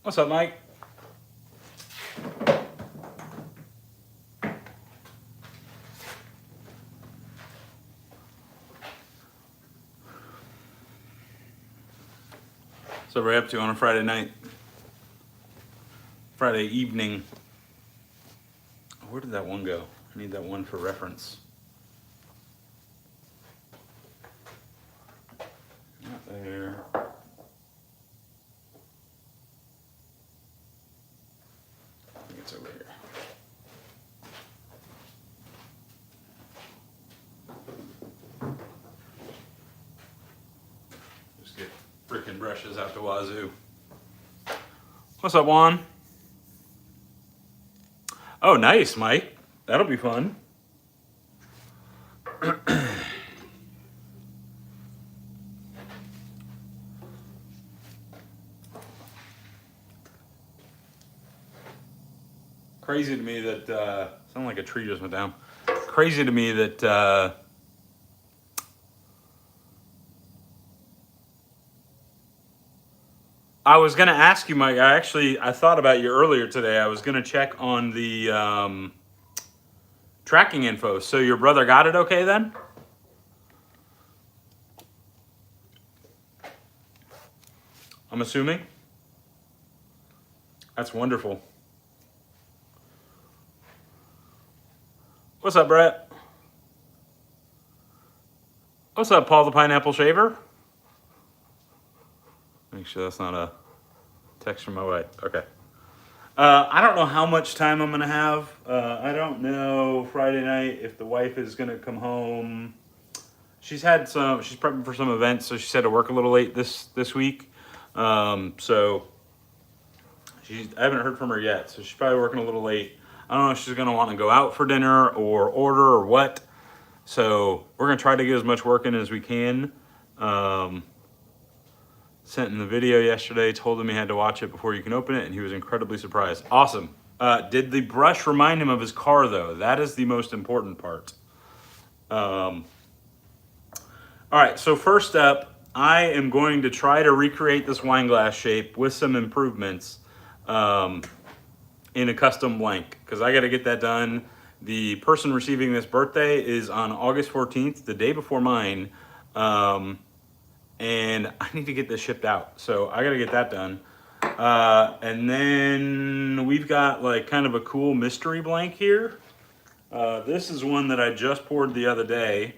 What's up, Mike? So we're up to on a Friday night, Friday evening. Where did that one go? I need that one for reference. Not there. I think it's over here. Just get freaking brushes out the wazoo. What's up, Juan? Oh, nice, Mike. That'll be fun. Crazy to me that, sound like a tree just went down. Crazy to me that, I was going to ask you, Mike, I thought about you earlier today. I was going to check on the tracking info. So your brother got it okay then? I'm assuming. That's wonderful. What's up, Brett? What's up, Paul the Pineapple Shaver? Make sure that's not a text from my wife. Okay. I don't know how much time I'm going to have. I don't know Friday night if the wife is going to come home. She's prepping for some events, so she had to work a little late this week. So I haven't heard from her yet, so she's probably working a little late. I don't know if she's going to want to go out for dinner or order or what. So we're going to try to get as much work in as we can. Sent him the video yesterday, told him he had to watch it before you can open it, and he was incredibly surprised. Awesome. Did the brush remind him of his car, though? That is the most important part. All right, so first up, I am going to try to recreate this wine glass shape with some improvements in a custom blank, because I got to get that done. The person receiving this birthday is on August 14th, the day before mine, and I need to get this shipped out, so I got to get that done. And then we've got like kind of a cool mystery blank here. This is one that I just poured the other day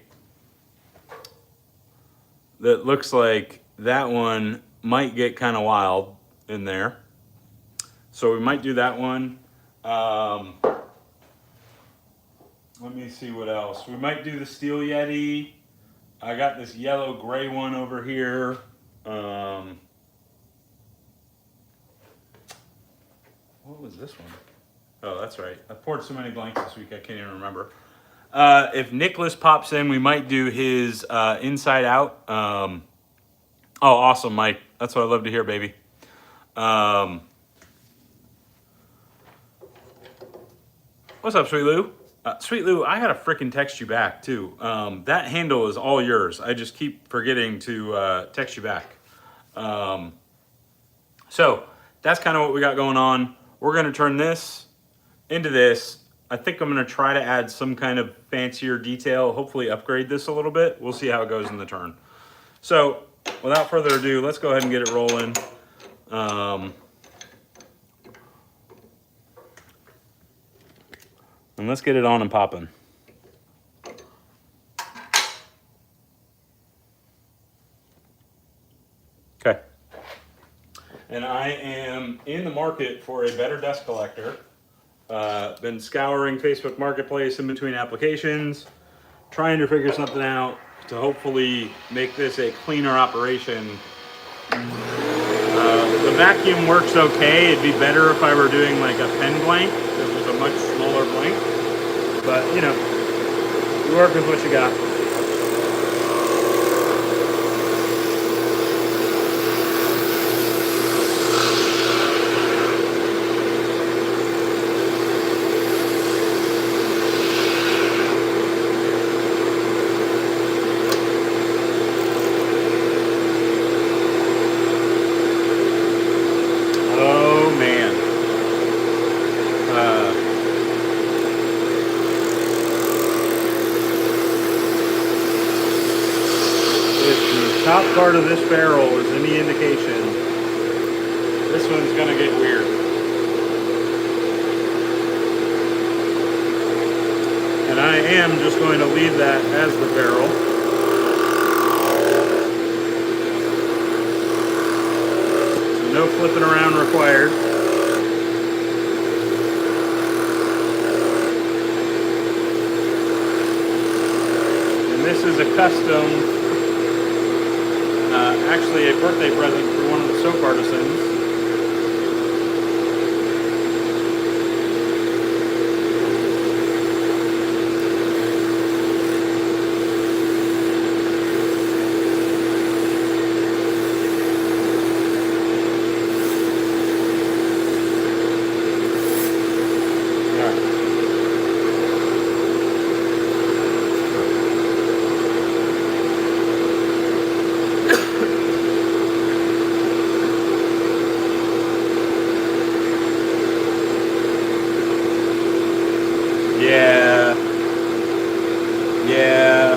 that looks like that one might get kind of wild in there. So we might do that one. Let me see what else. We might do the Steel Yeti. I got this yellow gray one over here. What was this one? Oh, that's right. I poured so many blanks this week I can't even remember. If Nicholas pops in, we might do his Inside Out. Oh, awesome, Mike. That's what I love to hear, baby. What's up, Sweet Lou? Sweet Lou, I gotta freaking text you back too. That handle is all yours. I just keep forgetting to text you back. So that's kind of what we got going on. We're gonna turn this into this. I think I'm gonna try to add some kind of fancier detail, hopefully upgrade this a little bit. We'll see how it goes in the turn. So without further ado, let's go ahead and get it rolling. And let's get it on and popping. Okay. And I am in the market for a better dust collector. Been scouring Facebook Marketplace in between applications, trying to figure something out to hopefully make this a cleaner operation. The vacuum works okay. It'd be better if I were doing like a pen blank. This was a much smaller blank. But, you know, you work with what you got. Oh, top part of this barrel is any indication, this one's gonna get weird. And I am just going to leave that as the barrel. So no flipping around required. And this is a custom, actually a birthday present for one of the soap artisans. Yeah,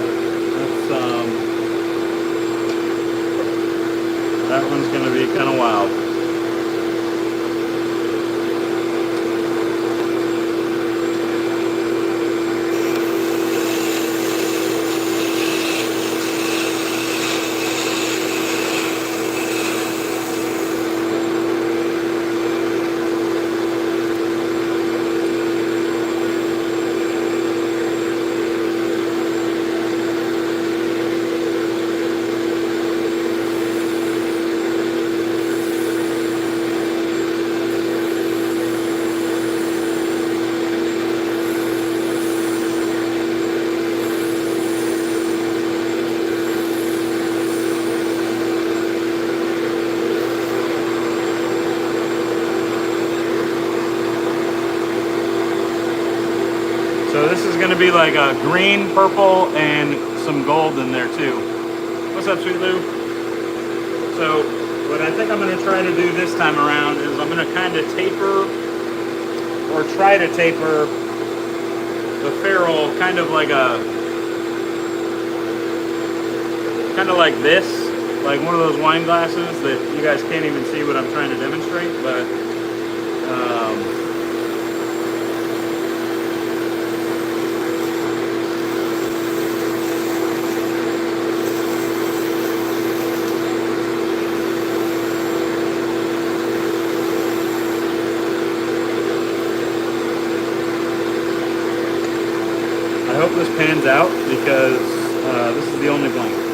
that one's gonna be kind of wild. So this is going to be like a green, purple, and some gold in there too. What's up, Sweet Lou? So what I think I'm going to try to do this time around is I'm going to kind of taper, or try to taper, the ferrule kind of like this, like one of those wine glasses that you guys can't even see what I'm trying to demonstrate, but I hope this pans out because this is the only blank.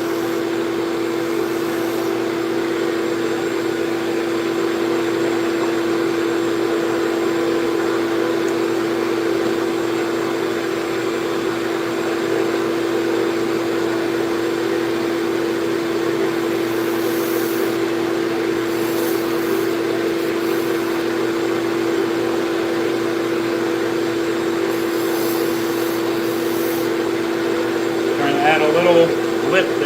Add a little lip there.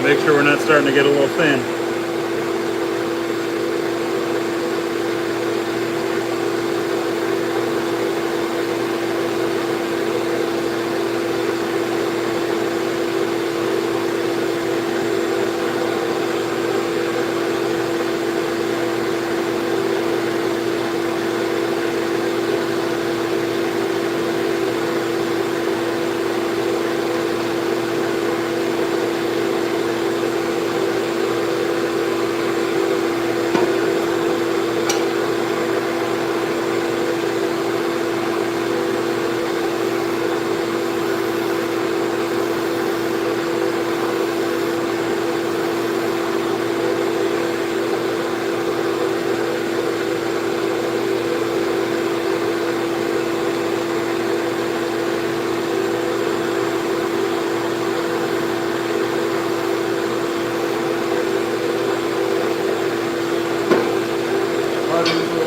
Make sure we're not starting to get a little thin.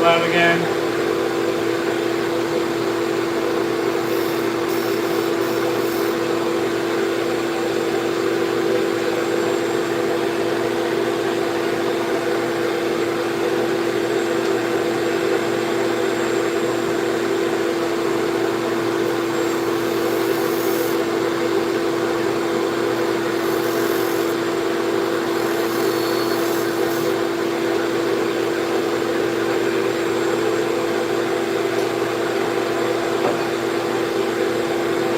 Out again.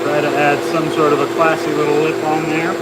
Try to add some sort of a classy little lip on there.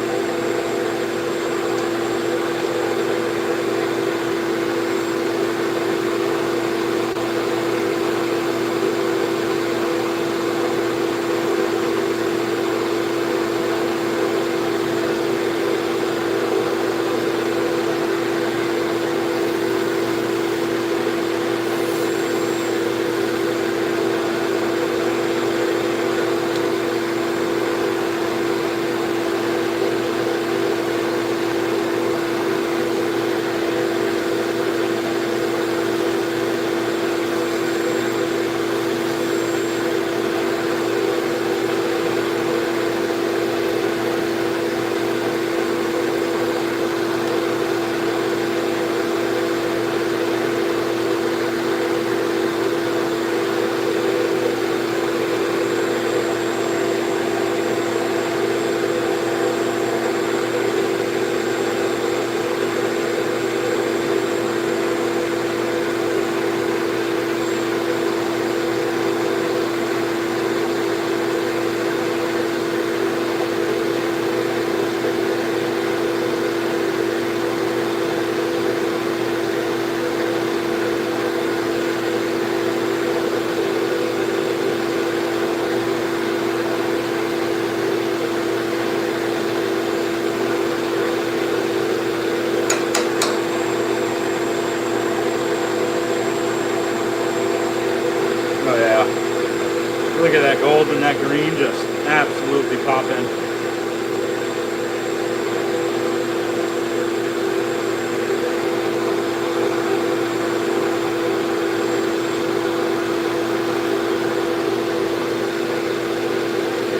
Oh yeah. Look at that gold and that green just absolutely popping.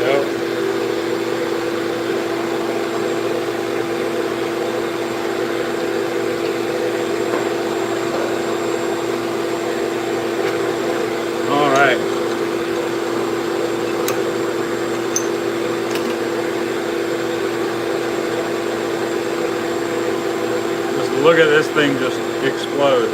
Yep. All right. Just look at this thing just explode.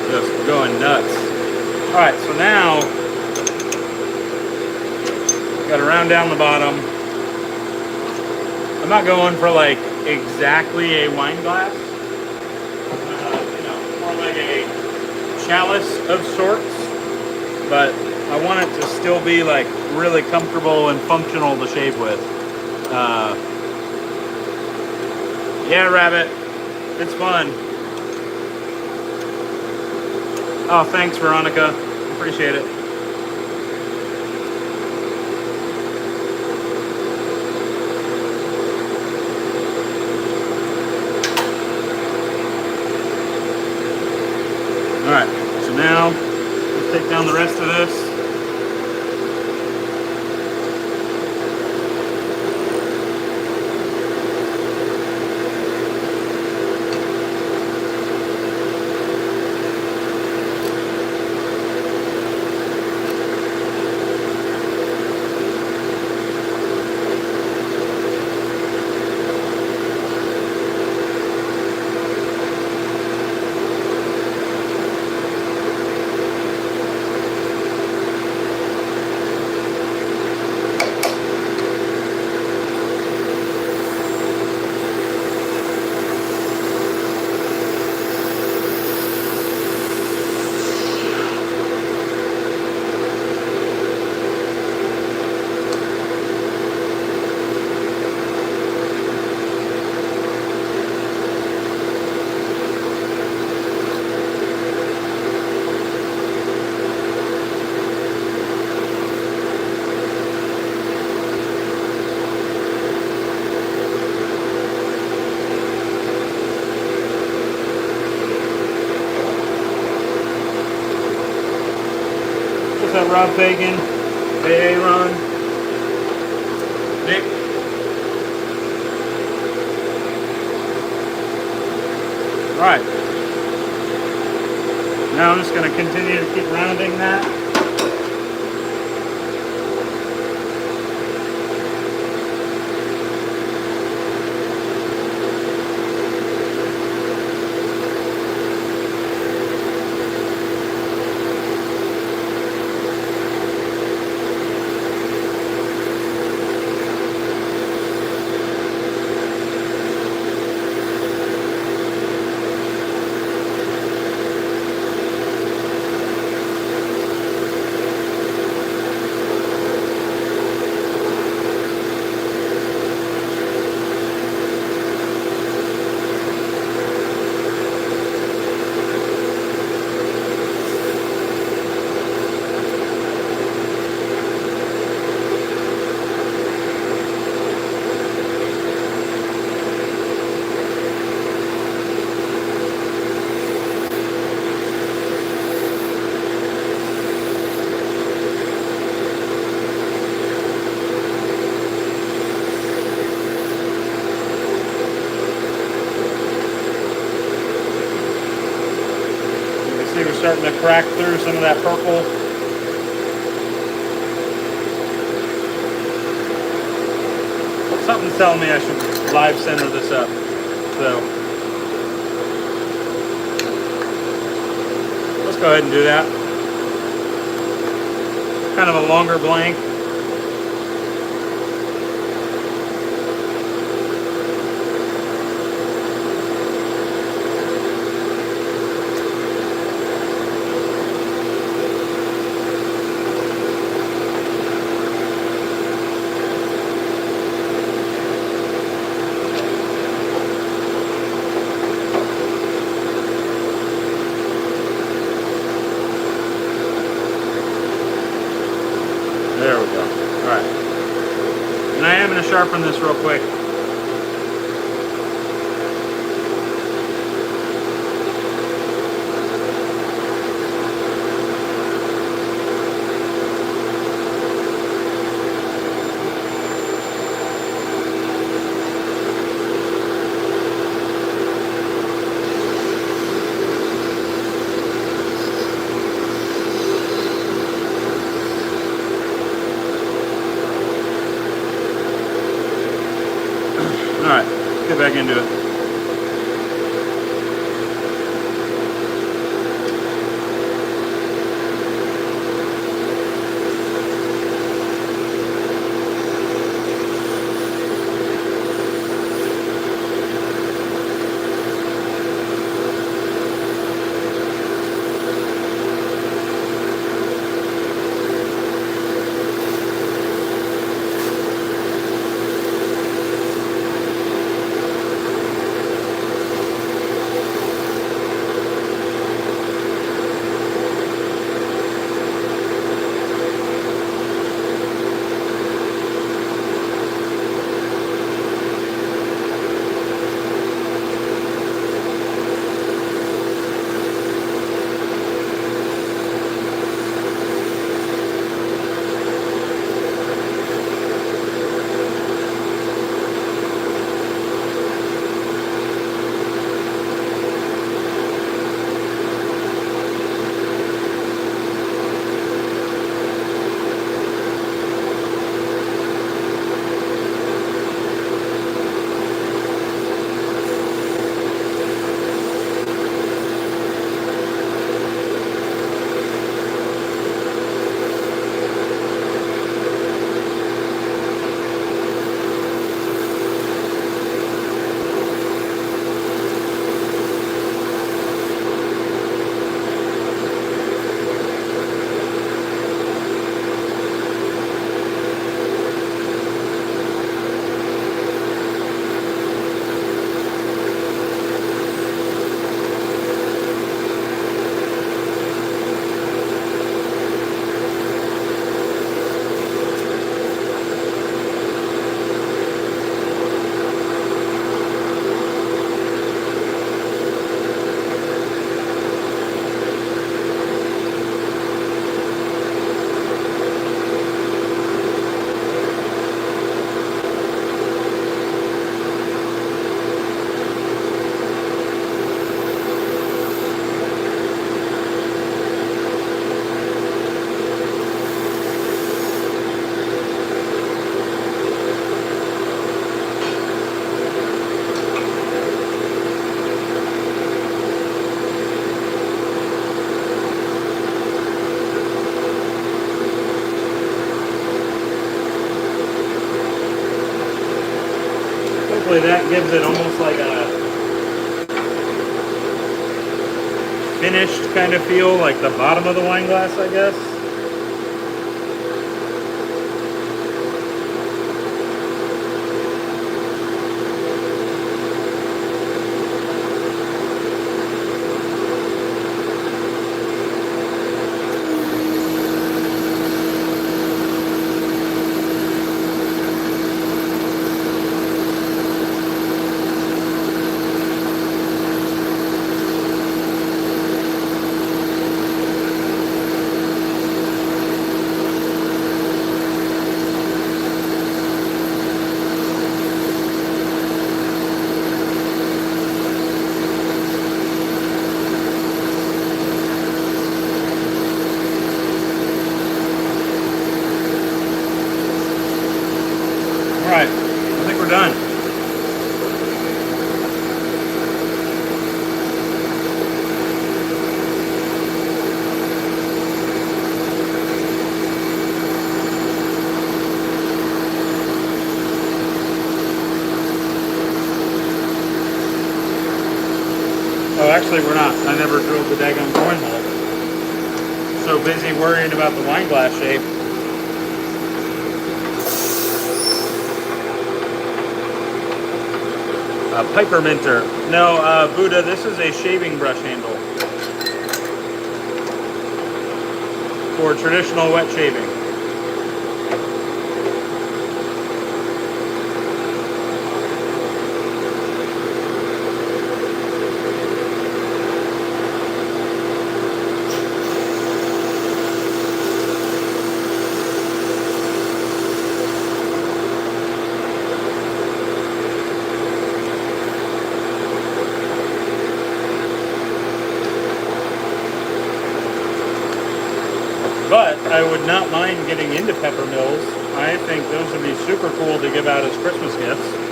Just going nuts. All right, so now got to round down the bottom. I'm not going for like exactly a wine glass, more like a chalice of sorts, but I want it to still be like really comfortable and functional to shave with. Yeah, Rabbit, it's fun. Oh, thanks, Veronica. Appreciate it. Alright, so now let's take down the rest of this. What's up, Rob Fagan? Hey, Ron. Nick. Alright. Now I'm just going to continue to keep rounding that. We're starting to crack through some of that purple. Something's telling me I should live center this up. So let's go ahead and do that. Kind of a longer blank. There we go. All right. And I am going to sharpen this real quick. All right, let's get back into it. actually that gives it almost like a finished kind of feel, like the bottom of the wine glass, I guess. Alright, I think we're done. Oh, actually we're not. I never drilled the daggone coin hole. So busy worrying about the wine glass shape. Piper Minter. No, Buddha, this is a shaving brush handle for traditional wet shaving. But I would not mind getting into pepper mills. I think those would be super cool to give out as Christmas gifts.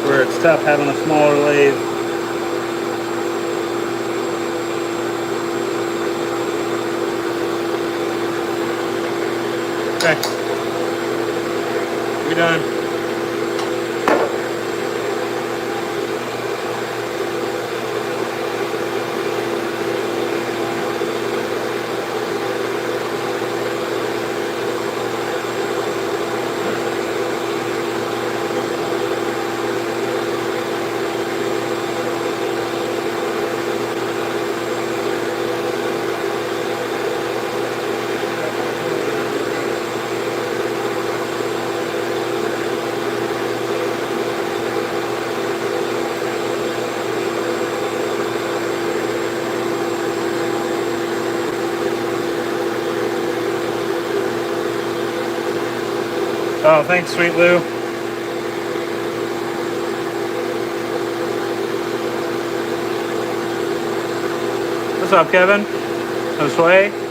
Where it's tough having a smaller lathe. Okay. We done. Oh, thanks, Sweet Lou. What's up, Kevin? Josue?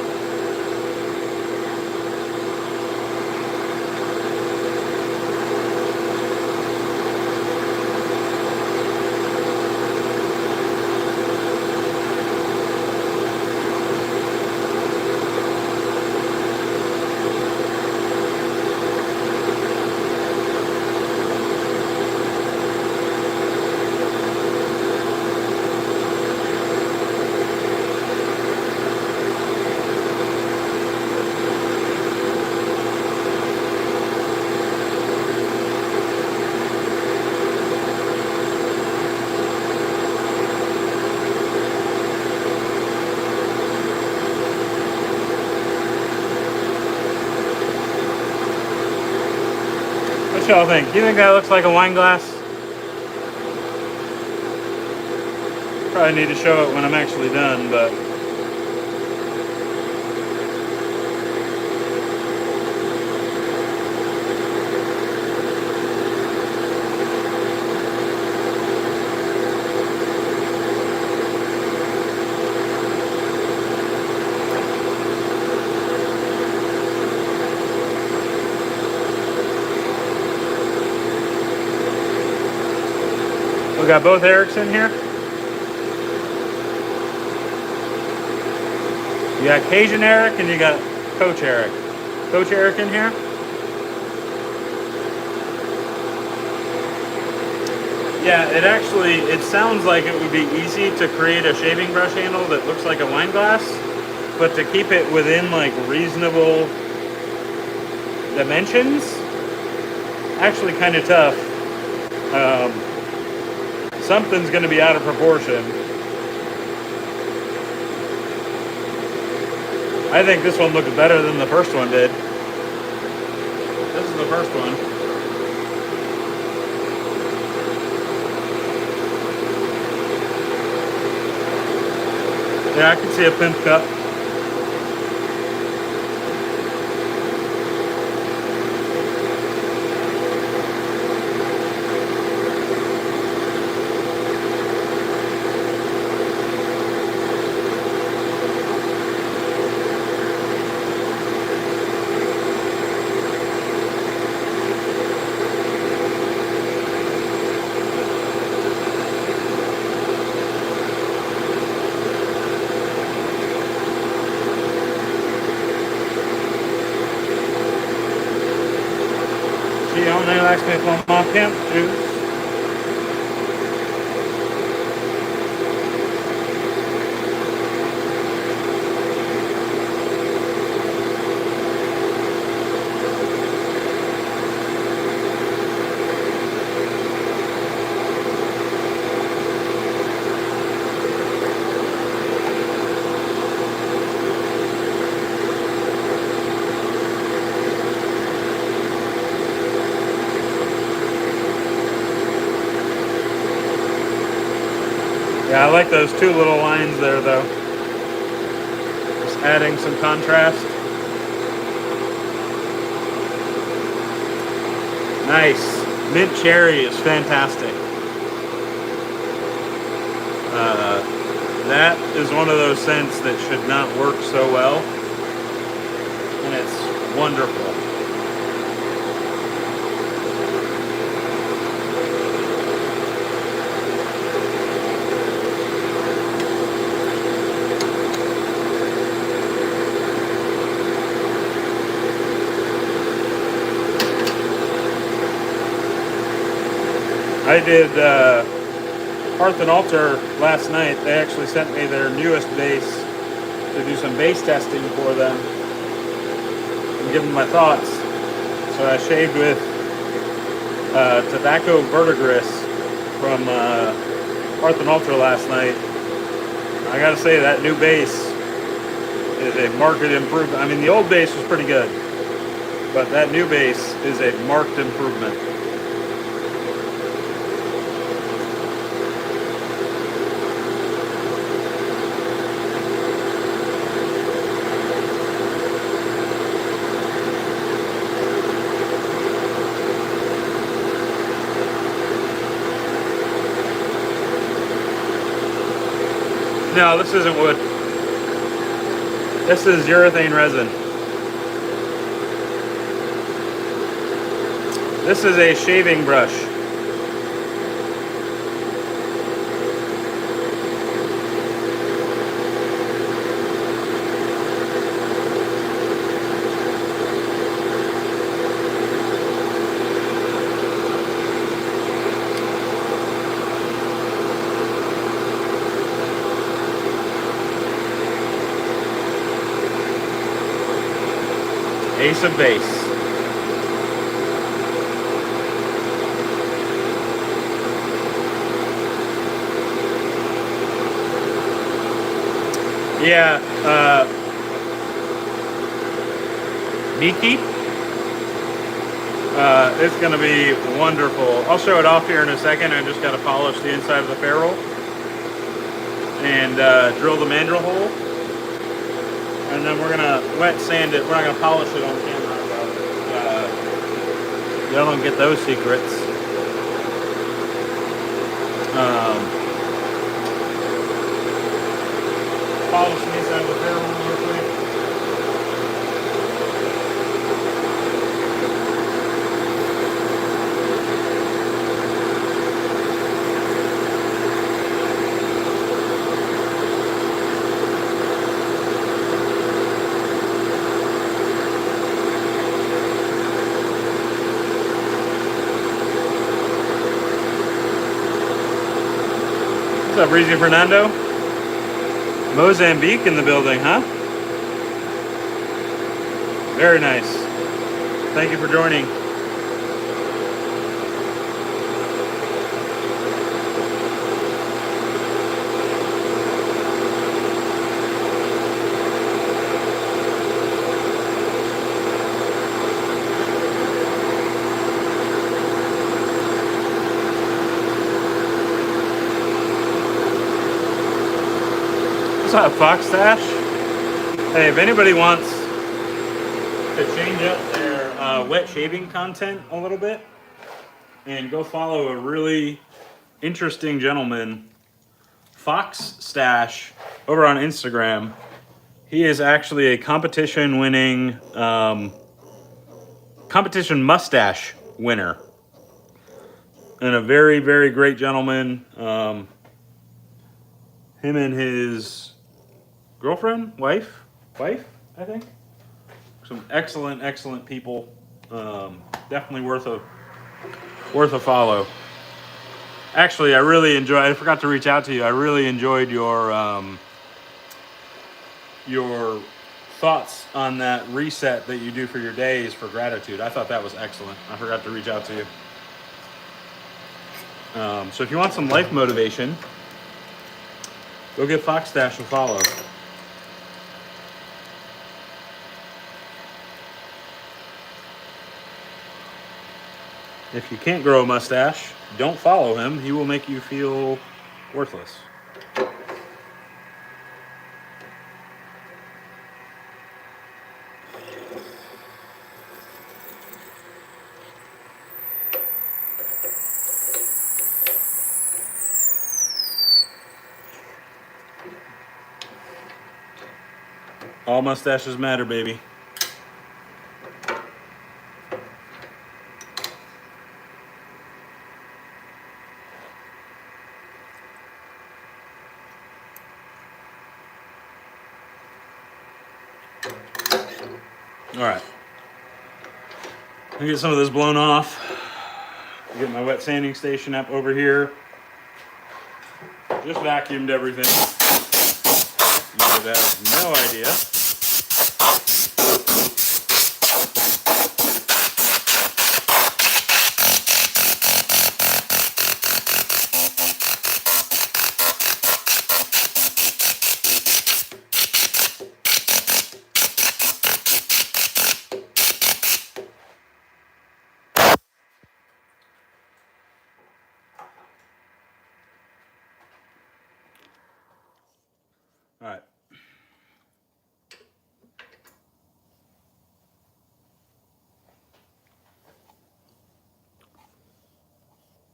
What y'all think? You think that looks like a wine glass? Probably need to show it when I'm actually done, but We got both Erics in here. You got Cajun Eric and you got Coach Eric. Coach Eric in here. Yeah, it sounds like it would be easy to create a shaving brush handle that looks like a wine glass, but to keep it within like reasonable dimensions, actually kind of tough. Something's going to be out of proportion. I think this one looks better than the first one did. This is the first one. Yeah, I can see a pimp cup. She only likes me for my pimp juice. Yeah, I like those two little lines there, though. Just adding some contrast. Nice. Mint cherry is fantastic. That is one of those scents that should not work so well. And it's wonderful. I did Hearth and Altar last night. They actually sent me their newest base to do some base testing for them and give them my thoughts. So I shaved with Tobacco Verdigris from Hearth and Altar last night. I gotta say that new base is a marked improvement. I mean, the old base was pretty good, but that new base is a marked improvement. No, this isn't wood. This is urethane resin. This is a shaving brush. Ace of base. Yeah, Miki. It's going to be wonderful. I'll show it off here in a second. I just got to polish the inside of the ferrule and drill the mandrel hole. And then we're going to wet sand it. We're not going to polish it on camera. Y'all don't get those secrets. Polish the inside of the ferrule real quick. up, Breezy Fernando? Mozambique in the building, huh? Very nice. Thank you for joining. What's up, Fox Stash? Hey, if anybody wants to change up their wet shaving content a little bit and go follow a really interesting gentleman, Fox Stash, over on Instagram. He is actually a competition-winning, competition mustache winner. And a very, very great gentleman. Him and his girlfriend, wife, I think. Some excellent, excellent people. Definitely worth a follow. Actually, I really enjoyed. I forgot to reach out to you. I really enjoyed your thoughts on that reset that you do for your days for gratitude. I thought that was excellent. I forgot to reach out to you. So if you want some life motivation, go give Fox Stash a follow. If you can't grow a mustache, don't follow him. He will make you feel worthless. All mustaches matter, baby. All right. Let me get some of this blown off. Get my wet sanding station up over here. Just vacuumed everything. You would have no idea. All right.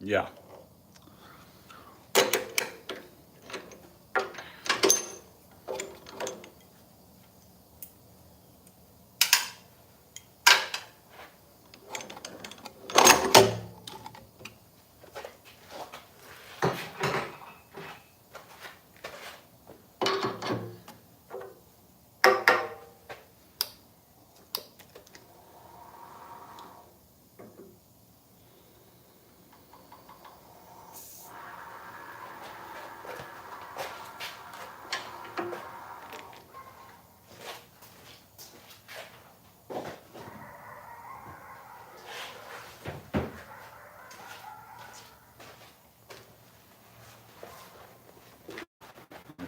Yeah.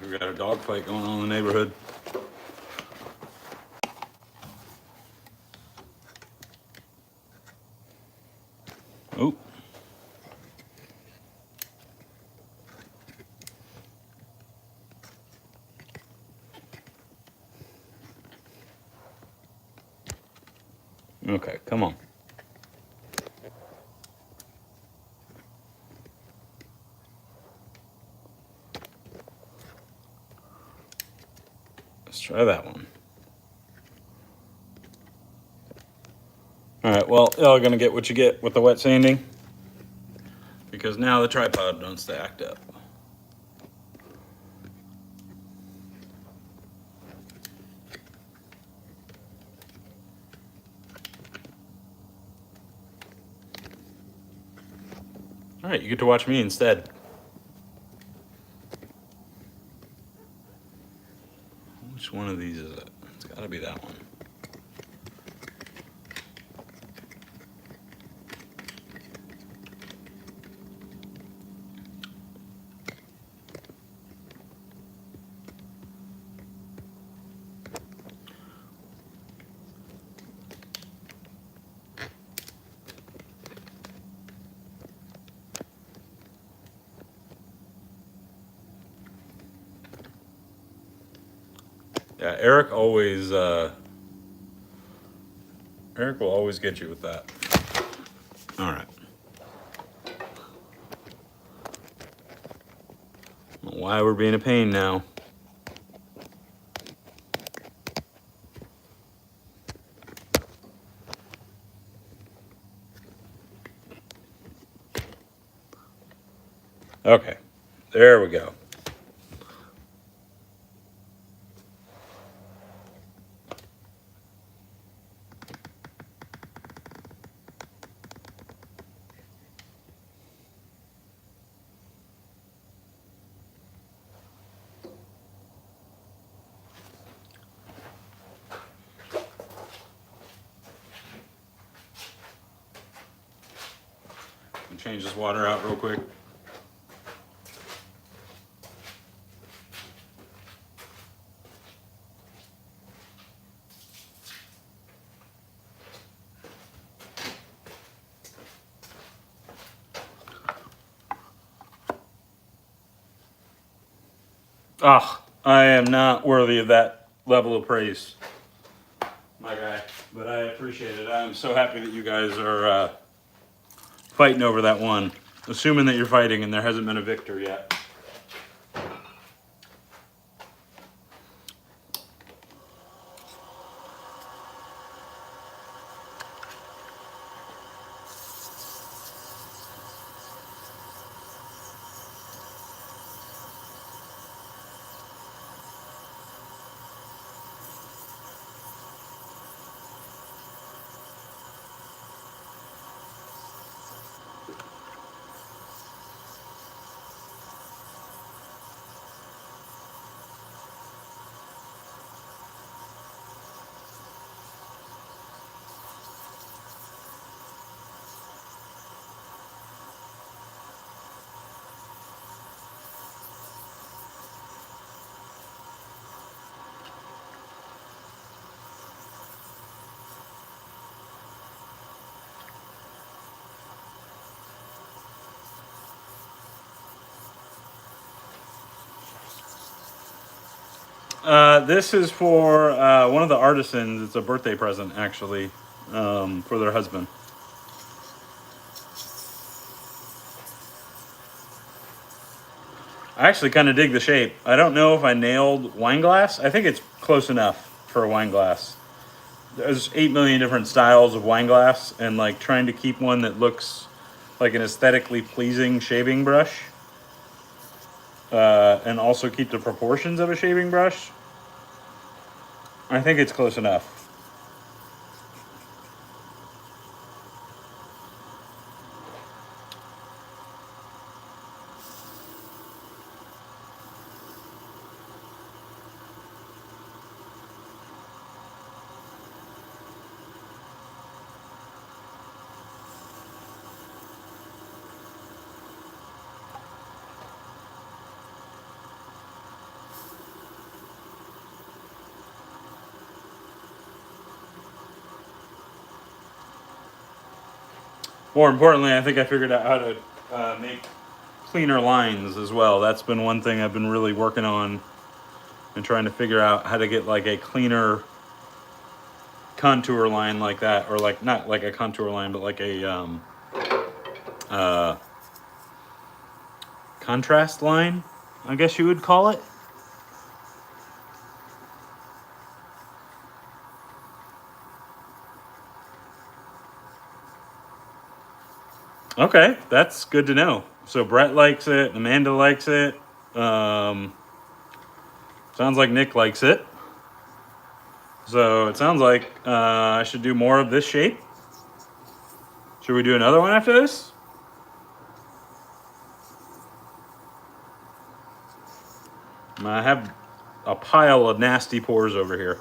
We got a dog fight going on in the neighborhood. Oh. Okay, come on. Let's try that one. All right, well, y'all gonna get what you get with the wet sanding because now the tripod don't stacked up. All right, you get to watch me instead. Which one of these is it? It's got to be that one. Yeah, Eric will always get you with that. All right. Why we're being a pain now. Okay, there we go. Change this water out real quick. Ah, I am not worthy of that level of praise, my guy, but I appreciate it. I'm so happy that you guys are fighting over that one, assuming that you're fighting and there hasn't been a victor yet. This is for one of the artisans. It's a birthday present, actually, for their husband. I actually kind of dig the shape. I don't know if I nailed wine glass. I think it's close enough for a wine glass. There's 8 million different styles of wine glass, and like trying to keep one that looks like an aesthetically pleasing shaving brush, and also keep the proportions of a shaving brush. I think it's close enough. More importantly, I think I figured out how to make cleaner lines as well. That's been one thing I've been really working on and trying to figure out how to get like a cleaner contour line like that, or like not like a contour line, but like a contrast line, I guess you would call it. Okay, that's good to know. So Brett likes it, Amanda likes it. Sounds like Nick likes it. So it sounds like I should do more of this shape. Should we do another one after this? I have a pile of nasty pores over here.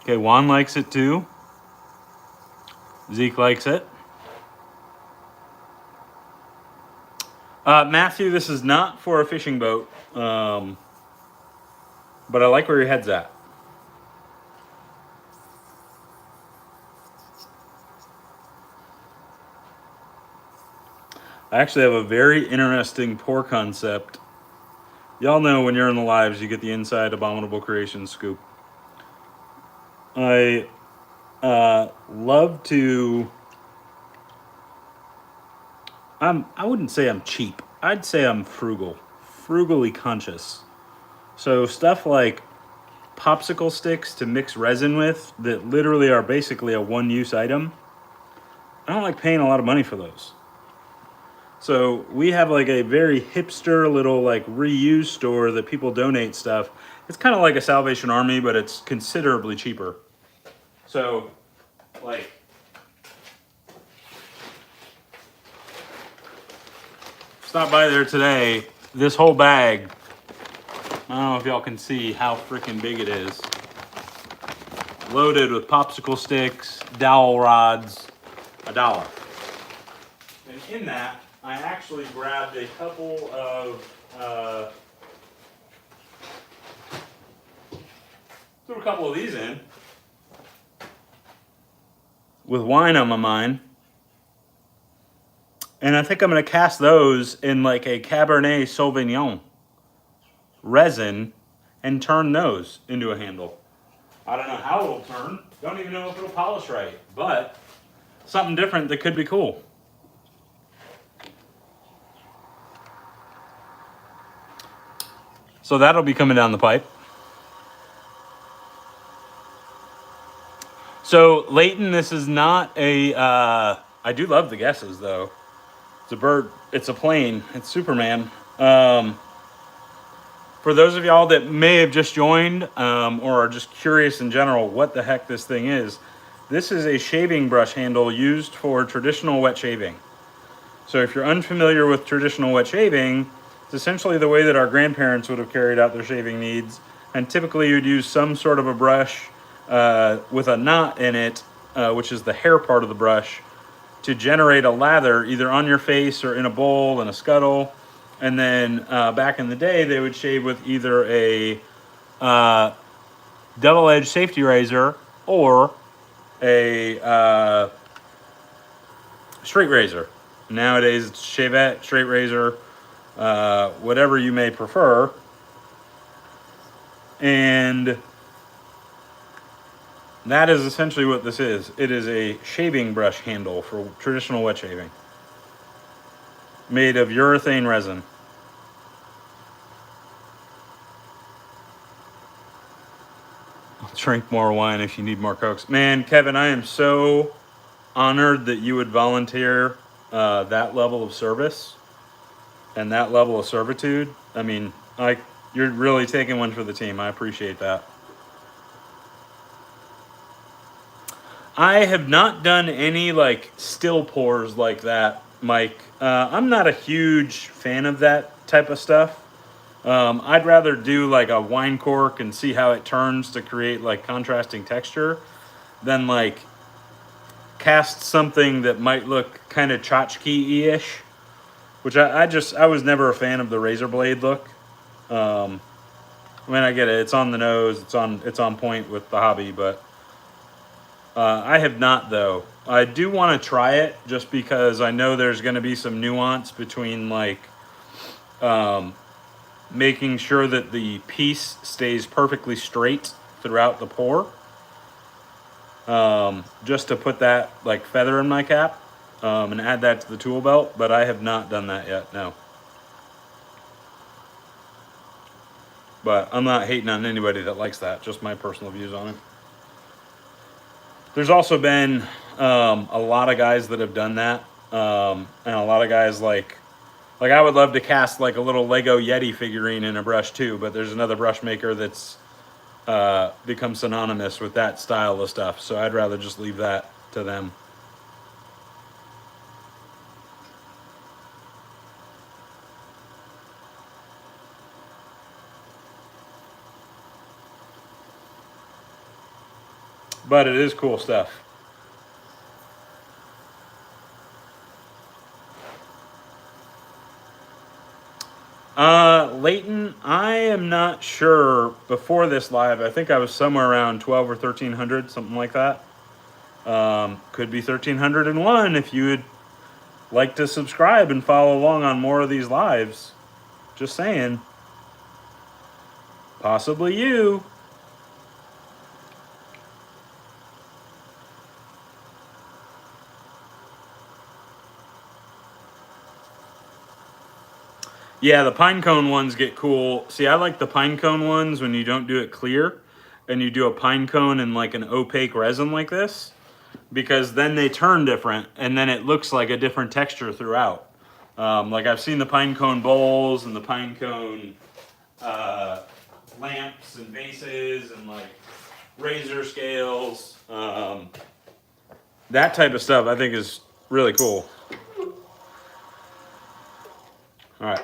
Okay, Juan likes it too. Zeke likes it. Matthew, this is not for a fishing boat, but I like where your head's at. I actually have a very interesting pour concept. Y'all know when you're in the lives, you get the inside Abominable Creation scoop. I love to... I wouldn't say I'm cheap. I'd say I'm frugal. Frugally conscious. So stuff like popsicle sticks to mix resin with that literally are basically a one-use item, I don't like paying a lot of money for those. So we have like a very hipster little like reuse store that people donate stuff. It's kind of like a Salvation Army, but it's considerably cheaper. So like stop by there today. This whole bag, I don't know if y'all can see how freaking big it is. Loaded with popsicle sticks, dowel rods, $1. And in that, I actually grabbed a couple of, threw a couple of these in with wine on my mind. And I think I'm going to cast those in like a Cabernet Sauvignon resin and turn those into a handle. I don't know how it'll turn. Don't even know if it'll polish right, but something different that could be cool. So that'll be coming down the pipe. So Leighton, this is not a, I do love the guesses though. It's a bird, it's a plane, it's Superman. For those of y'all that may have just joined or are just curious in general what the heck this thing is, this is a shaving brush handle used for traditional wet shaving. So if you're unfamiliar with traditional wet shaving, it's essentially the way that our grandparents would have carried out their shaving needs. And typically you'd use some sort of a brush with a knot in it, which is the hair part of the brush, to generate a lather either on your face or in a bowl and a scuttle. And then back in the day, they would shave with either a double-edged safety razor or a straight razor. Nowadays, it's shavette, straight razor, whatever you may prefer. And that is essentially what this is. It is a shaving brush handle for traditional wet shaving, made of urethane resin. I'll drink more wine if you need more Cokes. Man, Kevin, I am so honored that you would volunteer that level of service and that level of servitude. I mean, you're really taking one for the team. I appreciate that. I have not done any like still pours like that, Mike. I'm not a huge fan of that type of stuff. I'd rather do like a wine cork and see how it turns to create like contrasting texture than like cast something that might look kind of tchotchke-ish, which I was never a fan of the razor blade look. I mean, I get it. It's on the nose. It's on point with the hobby, but I have not though. I do want to try it just because I know there's going to be some nuance between like making sure that the piece stays perfectly straight throughout the pour. just to put that like feather in my cap and add that to the tool belt, but I have not done that yet, no. But I'm not hating on anybody that likes that, just my personal views on it. There's also been a lot of guys that have done that, and a lot of guys like I would love to cast like a little Lego Yeti figurine in a brush too, but there's another brush maker that's become synonymous with that style of stuff, so I'd rather just leave that to them. But it is cool stuff. Leighton, I am not sure. Before this live, I think I was somewhere around 12 or 1300, something like that. Could be 1301 if you would like to subscribe and follow along on more of these lives. Just saying. Possibly you. Yeah, the pine cone ones get cool. See, I like the pine cone ones when you don't do it clear and you do a pine cone in like an opaque resin like this, because then they turn different and then it looks like a different texture throughout. Like I've seen the pine cone bowls and the pine cone lamps and vases and like razor scales. That type of stuff I think is really cool. All right.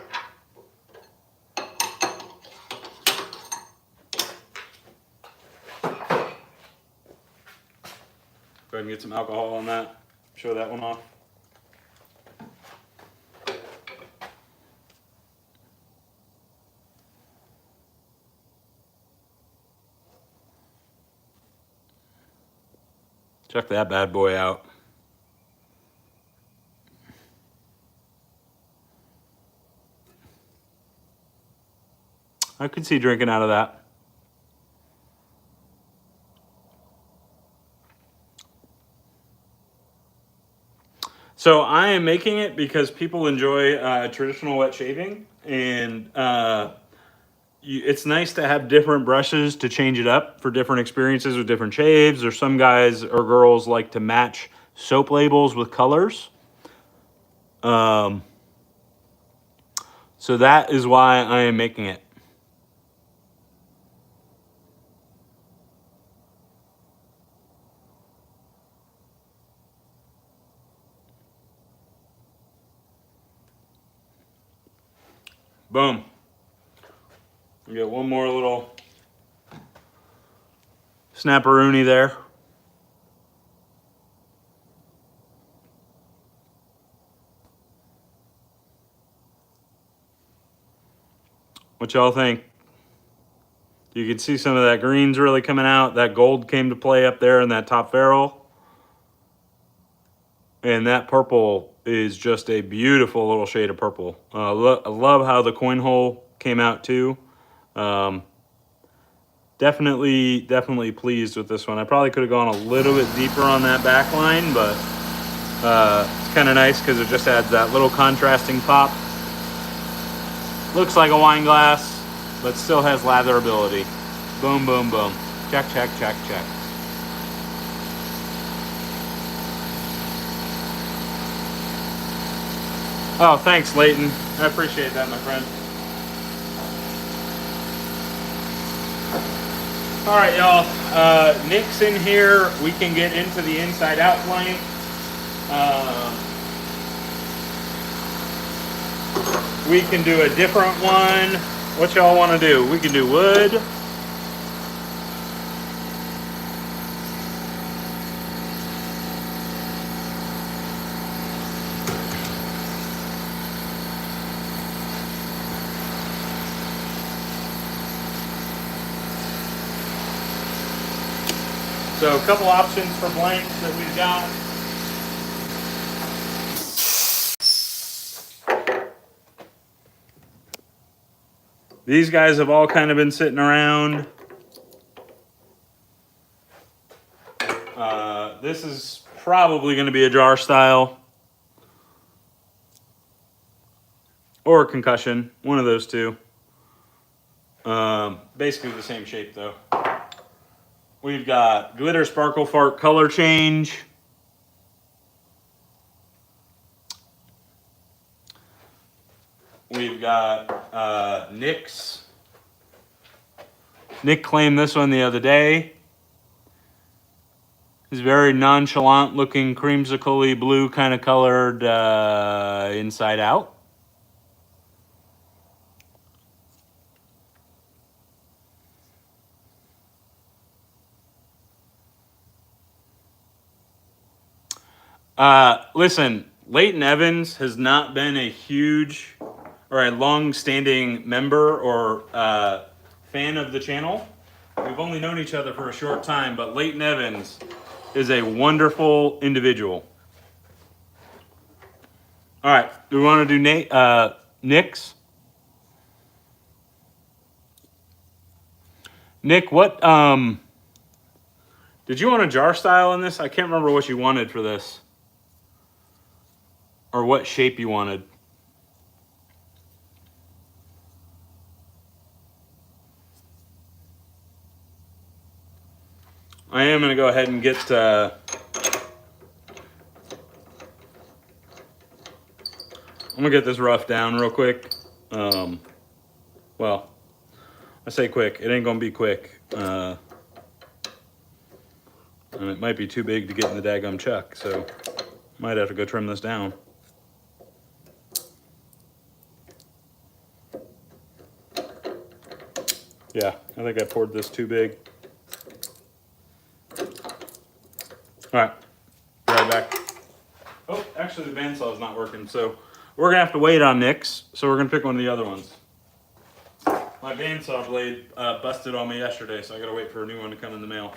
Go ahead and get some alcohol on that. Show that one off. Check that bad boy out. I could see drinking out of that. So I am making it because people enjoy traditional wet shaving, and it's nice to have different brushes to change it up for different experiences with different shaves. Or some guys or girls like to match soap labels with colors. So that is why I am making it. Boom. We got one more little snapperoonie there. What y'all think? You can see some of that green's really coming out. That gold came to play up there in that top ferrule. And that purple is just a beautiful little shade of purple. I love how the coin hole came out too. Definitely pleased with this one. I probably could have gone a little bit deeper on that back line, but it's kind of nice because it just adds that little contrasting pop. Looks like a wine glass, but still has latherability. Boom, boom, boom. Check, check, check, check. Oh, thanks, Leighton. I appreciate that, my friend. All right, y'all. Nick's in here. We can get into the inside out flank. We can do a different one. What y'all want to do? We can do wood. So a couple options for blanks that we've got. These guys have all kind of been sitting around. This is probably going to be a jar style or a concussion, one of those two. Basically the same shape though. We've got glitter sparkle fart color change. We've got Nick's. Nick claimed this one the other day. It's very nonchalant looking, creamsicle-y blue kind of colored inside out. Listen, Leighton Evans has not been a huge or a long-standing member or fan of the channel. We've only known each other for a short time, but Leighton Evans is a wonderful individual. All right, do we want to do Nick's? Nick, what did you want a jar style in this? I can't remember what you wanted for this. Or what shape you wanted. I am going to go ahead and get I'm going to get this rough down real quick. Well, I say quick. It ain't going to be quick. And it might be too big to get in the daggum chuck, so might have to go trim this down. Yeah, I think I poured this too big. All right, be right back. Oh, actually the bandsaw is not working, so we're gonna have to wait on Nick's, so we're gonna pick one of the other ones. My bandsaw blade busted on me yesterday, so I gotta wait for a new one to come in the mail.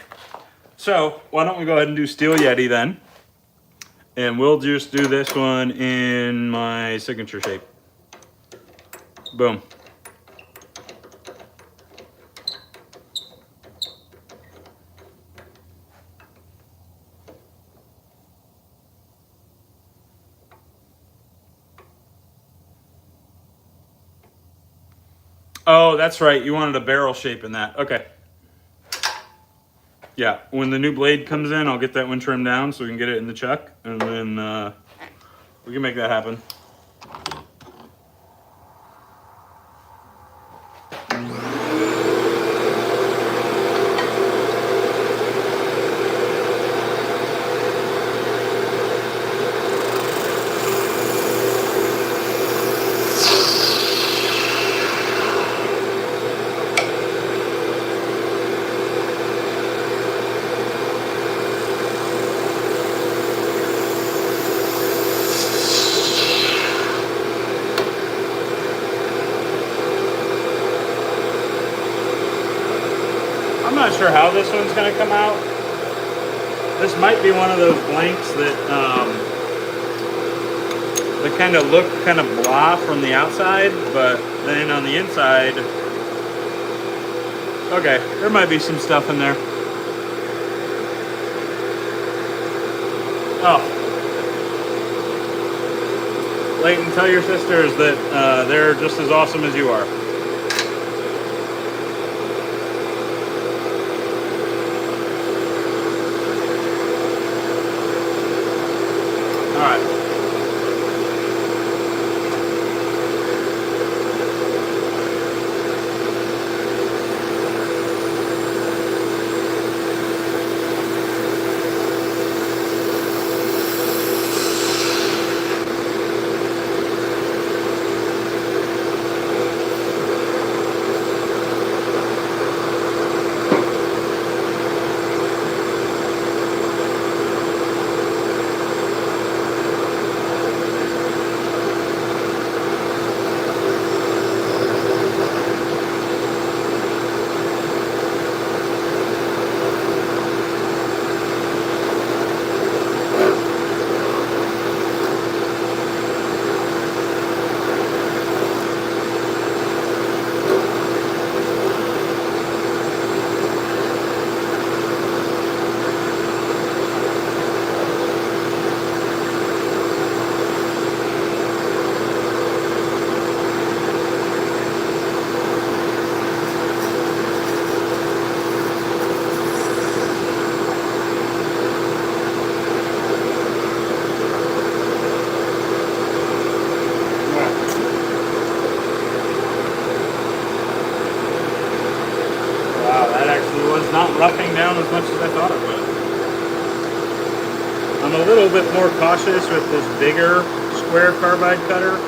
So why don't we go ahead and do Steel Yeti then? And we'll just do this one in my signature shape. Boom. Oh, that's right. You wanted a barrel shape in that. Okay. Yeah, when the new blade comes in, I'll get that one trimmed down so we can get it in the chuck, and then we can make that happen. I'm not sure how this one's going to come out. This might be one of those blanks that that kind of look kind of blah from the outside, but then on the inside, okay, there might be some stuff in there. Oh. Leighton, tell your sisters that they're just as awesome as you are. All right. That actually was not roughing down as much as I thought it would. I'm a little bit more cautious with this bigger square carbide cutter.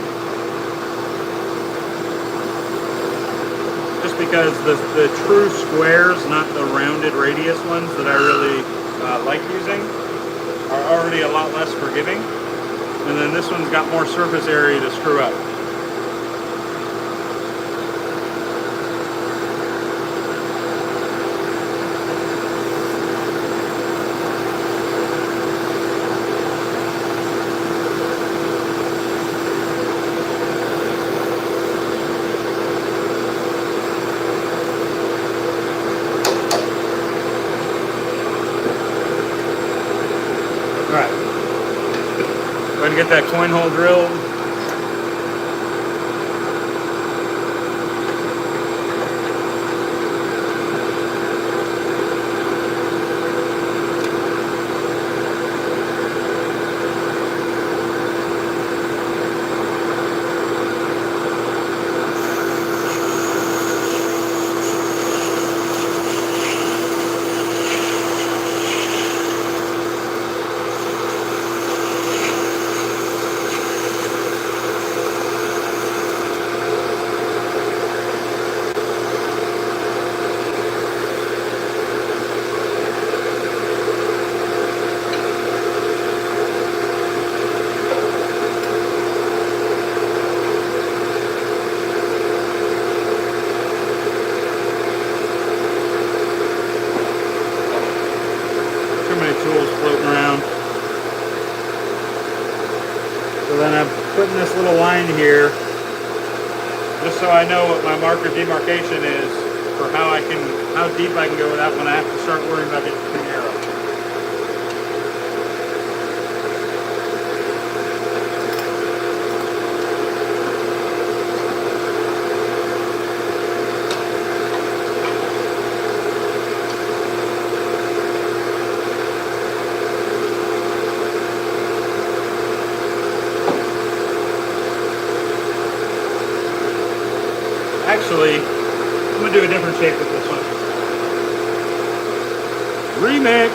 Just because the true squares, not the rounded radius ones that I really like using, are already a lot less forgiving. And then this one's got more surface area to screw up. Alright, go ahead and get that coin hole drilled. Tools floating around. So then I'm putting this little line here just so I know what my marker demarcation is for how deep I can go without when I have to start worrying about getting too narrow. Actually, I'm going to do a different shape with this one. Remix!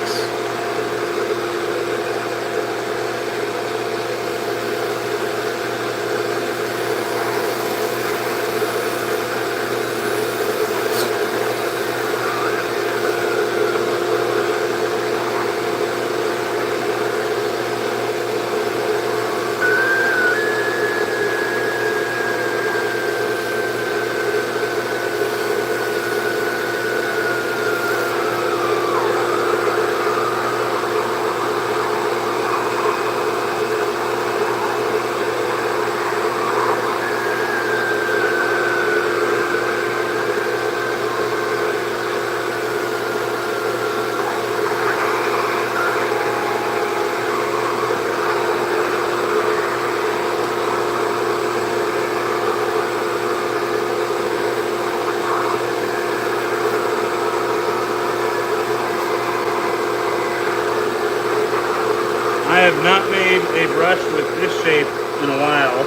I have not made a brush with this shape in a while.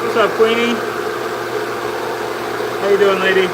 What's up, Queenie? How you doing, lady?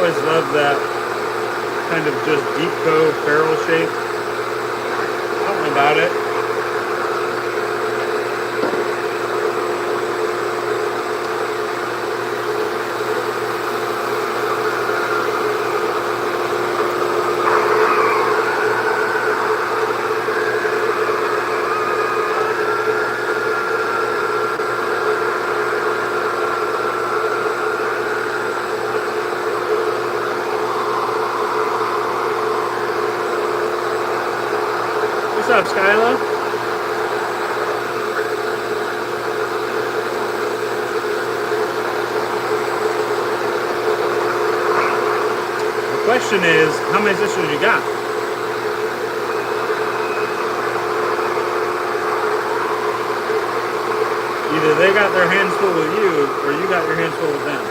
always loved that kind of just deep cove barrel shape. Something about it. What's up, Skyla? The question is, how many sisters you got? Either they got their hands full with you, or you got your hands full with them.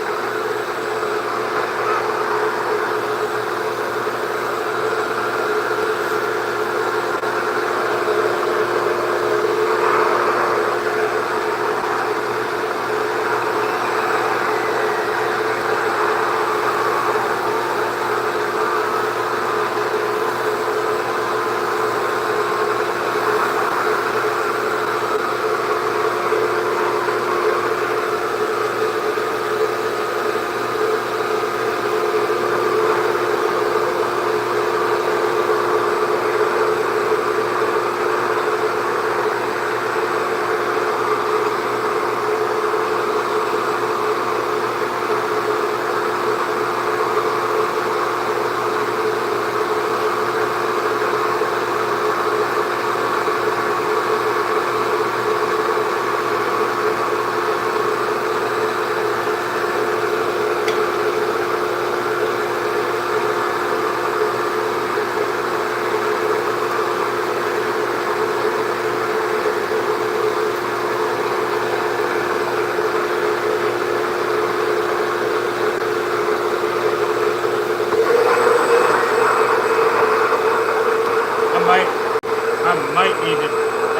I might need to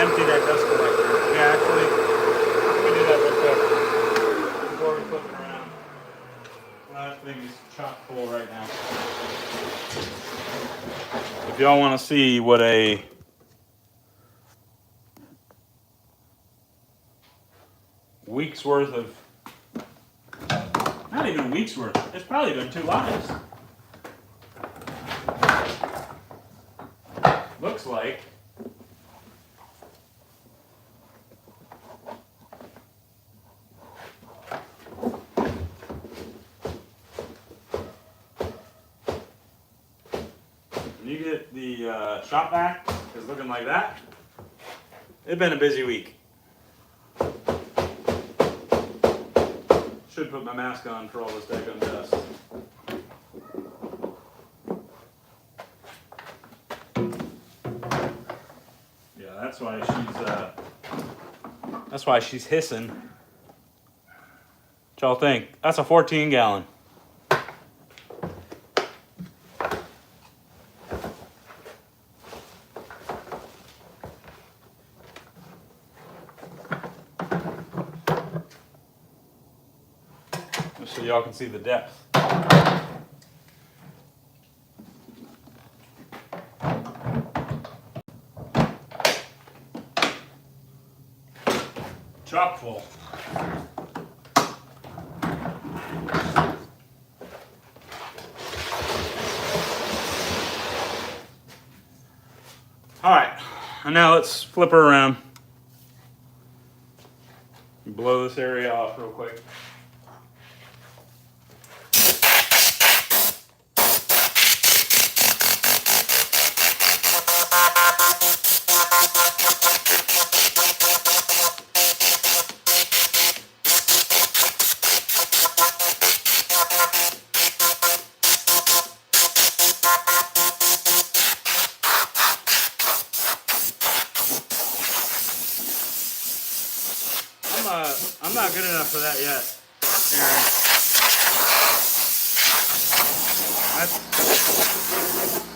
empty that dust collector. Yeah, actually, let me do that real quick before we flip it around. Well, that thing is chock full right now. If y'all want to see what a week's worth of, not even a week's worth, it's probably been 2 lives. Looks like. When you get the shop vac, it's looking like that. It's been a busy week. Should put my mask on for all this daggone dust. Yeah, that's why she's hissing. What y'all think? That's a 14 gallon. So y'all can see the depth. Chock full. All right, and now let's flip her around. Blow this area off real quick. I'm not good enough for that yet, Aaron.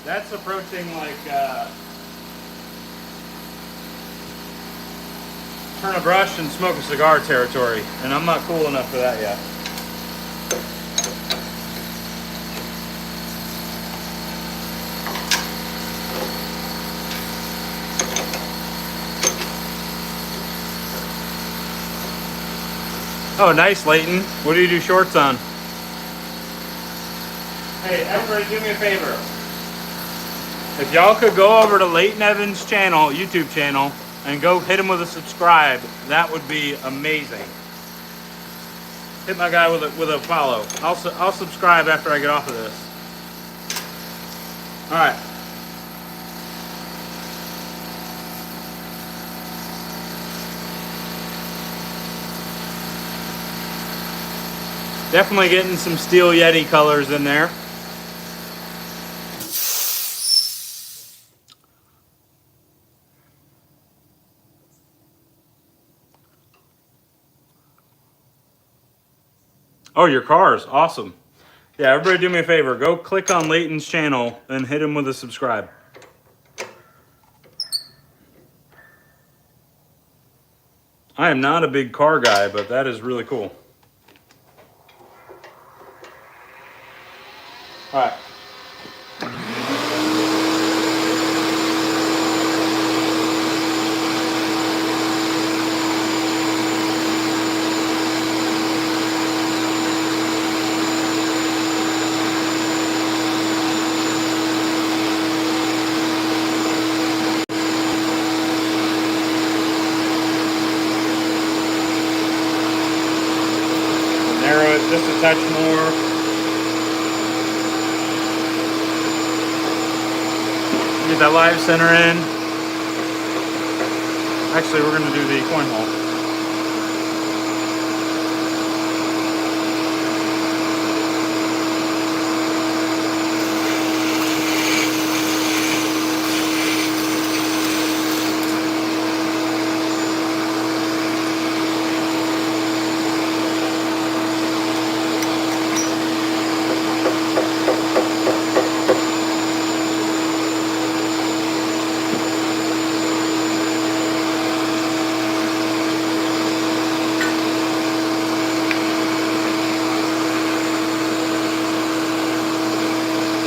That's approaching like turn a brush and smoke a cigar territory, and I'm not cool enough for that yet. Oh, nice, Leighton. What do you do shorts on? Hey, everybody, do me a favor. If y'all could go over to Leighton Evans' channel, YouTube channel, and go hit him with a subscribe, that would be amazing. Hit my guy with a follow. I'll subscribe after I get off of this. All right. Definitely getting some steel Yeti colors in there. Oh, your cars. Awesome. Yeah, everybody do me a favor. Go click on Leighton's channel and hit him with a subscribe. I am not a big car guy, but that is really cool. All right. Narrow it just a touch more. Get that live center in. Actually, we're going to do the coin hole.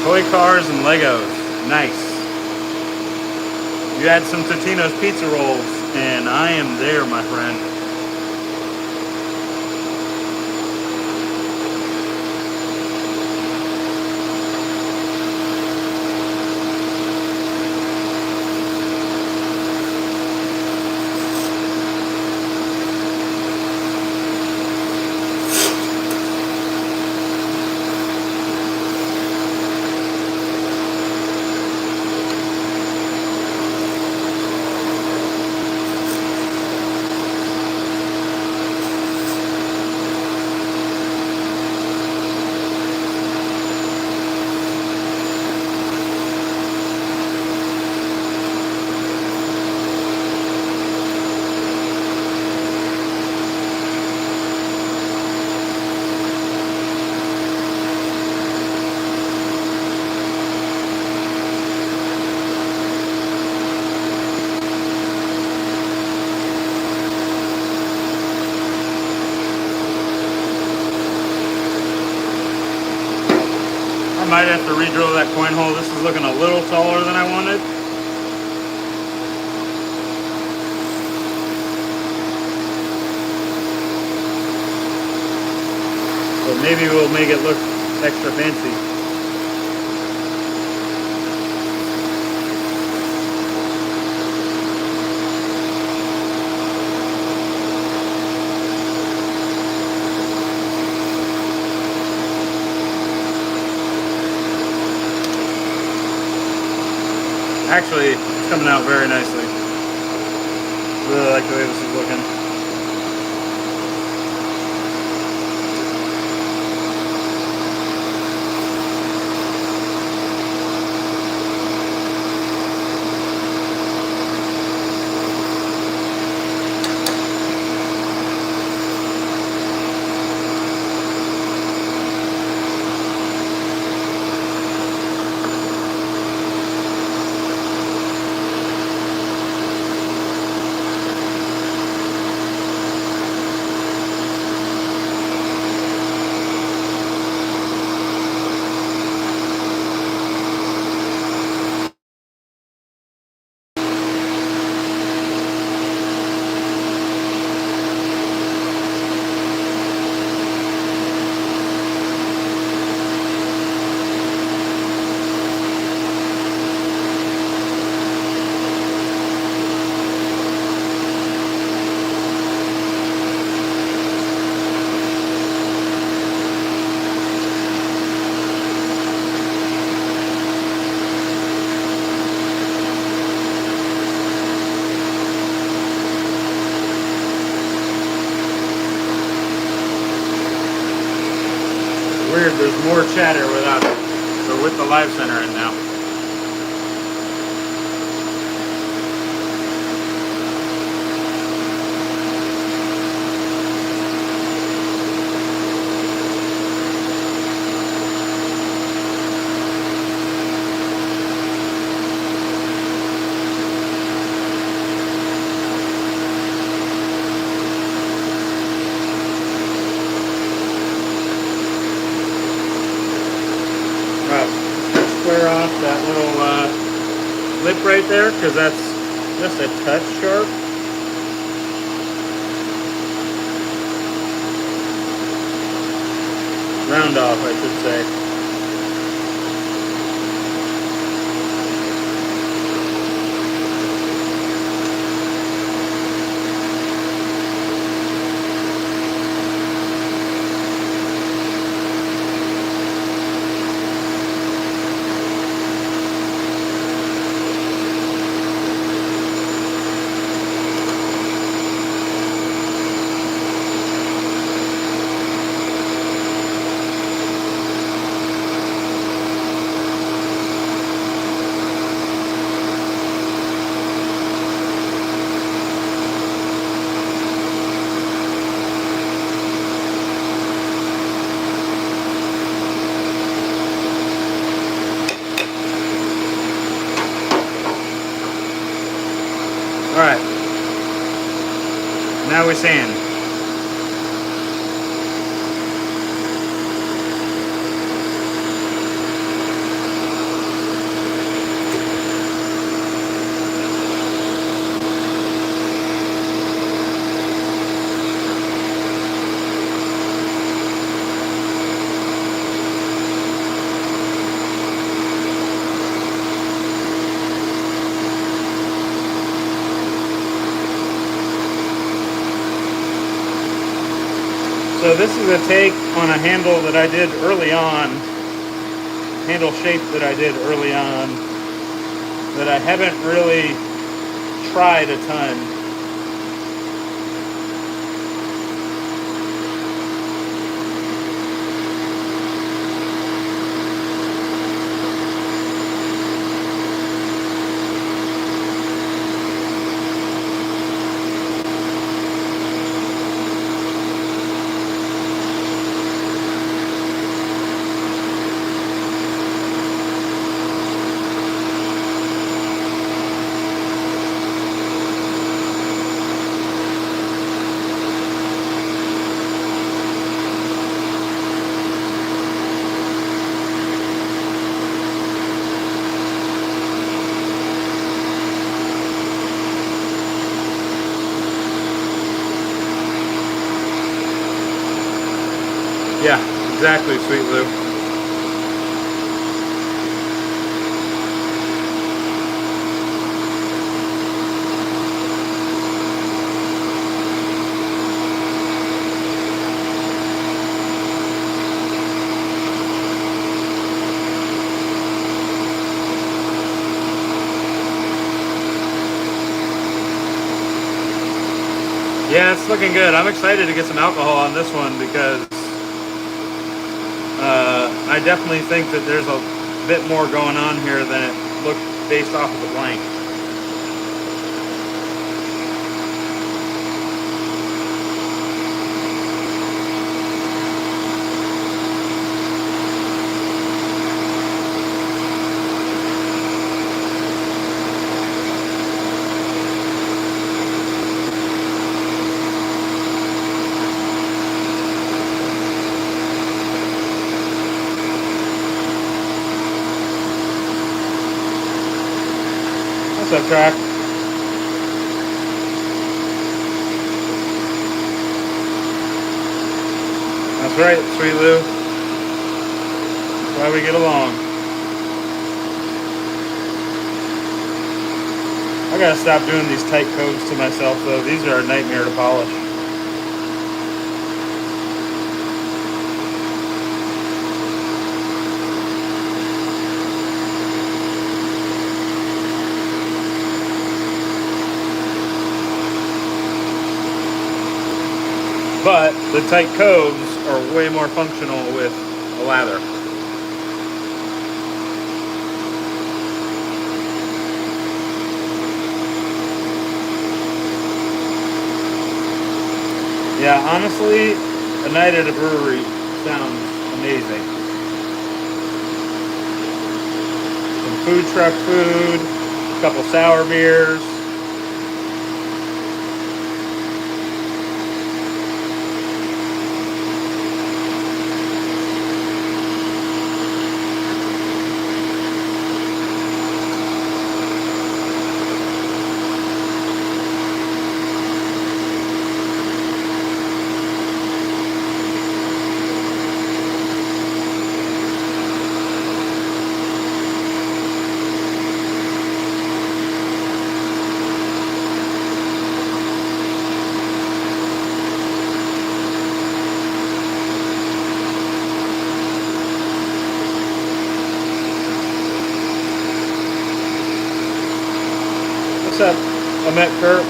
Toy cars and Legos. Nice. You add some Totino's pizza rolls, and I am there, my friend. Might have to re-drill that coin hole. This is looking a little taller than I wanted. But maybe we'll make it look extra fancy. Actually, it's coming out very nicely. Really like the way this is looking. there's more chatter without it. So with the live center in now. Square off that little lip right there, because that's just a touch sharp. Round off, I should say. Alright, now we sand. So this is a take on a handle that I did early on, handle shape that I did early on, that I haven't really tried a ton. Yeah, exactly, Sweet Lou. Yeah, it's looking good. I'm excited to get some alcohol on this one because I definitely think that there's a bit more going on here than it looked based off of the blank. What's up, Track? That's right, Sweet Lou. That's why we get along. I gotta stop doing these tight coves to myself, though. These are a nightmare to polish. But the tight coves are way more functional with a lather. Yeah, honestly, a night at a brewery sounds amazing. Some food truck food, a couple sour beers. What's up? I met Kurt.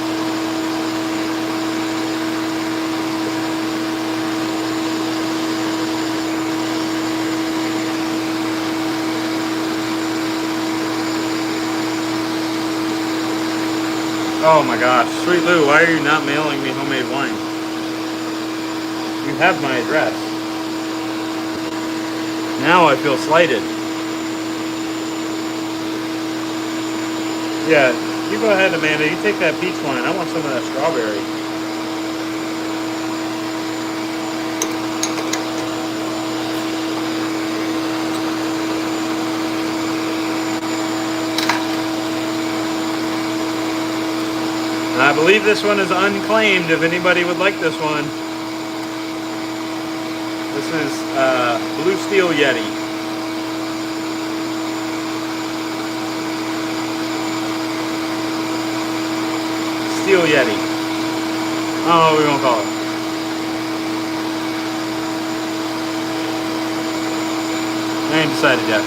Oh my gosh, Sweet Lou, why are you not mailing me homemade wine? You have my address. Now I feel slighted. Yeah, you go ahead, Amanda. You take that peach wine. I want some of that strawberry. I believe this one is unclaimed if anybody would like this one. This is Blue Steel Yeti. Steel Yeti. I don't know what we're going to call it. I ain't decided yet.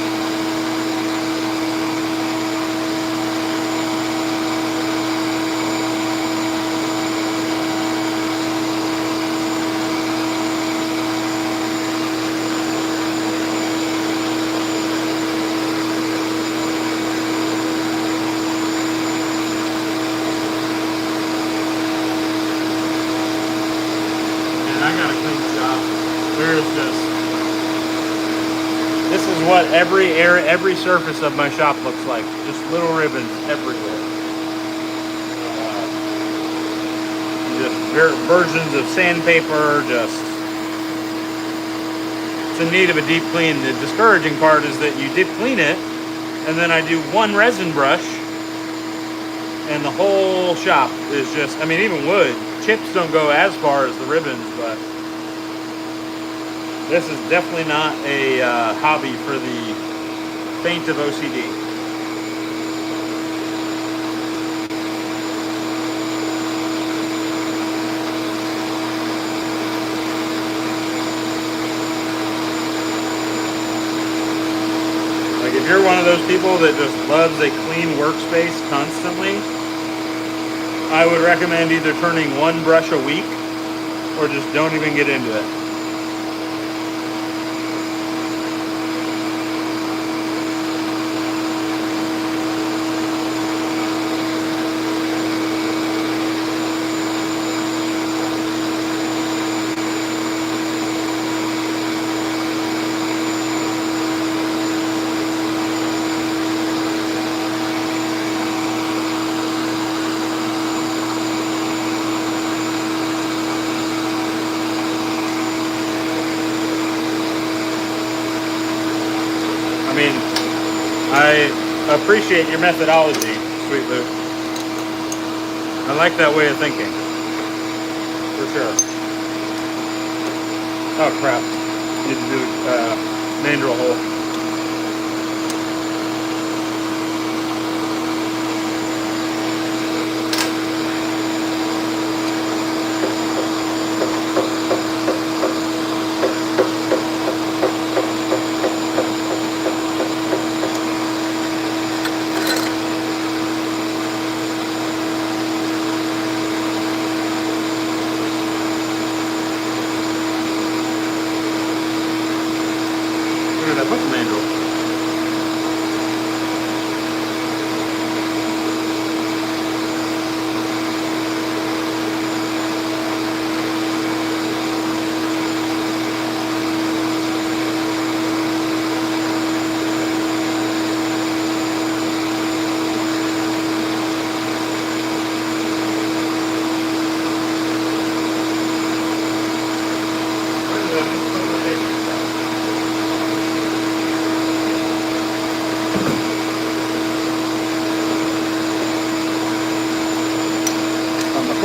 This is what every surface of my shop looks like. Just little ribbons everywhere. Just versions of sandpaper. It's in need of a deep clean. The discouraging part is that you deep clean it, and then I do one resin brush, and the whole shop is just. I mean, even wood chips don't go as far as the ribbons, but. This is definitely not a hobby for the faint of OCD. Like if you're one of those people that just loves a clean workspace constantly, I would recommend either turning one brush a week or just don't even get into it. I mean, I appreciate your methodology, Sweet Lou. I like that way of thinking. For sure. Oh crap. Need to do main drill hole.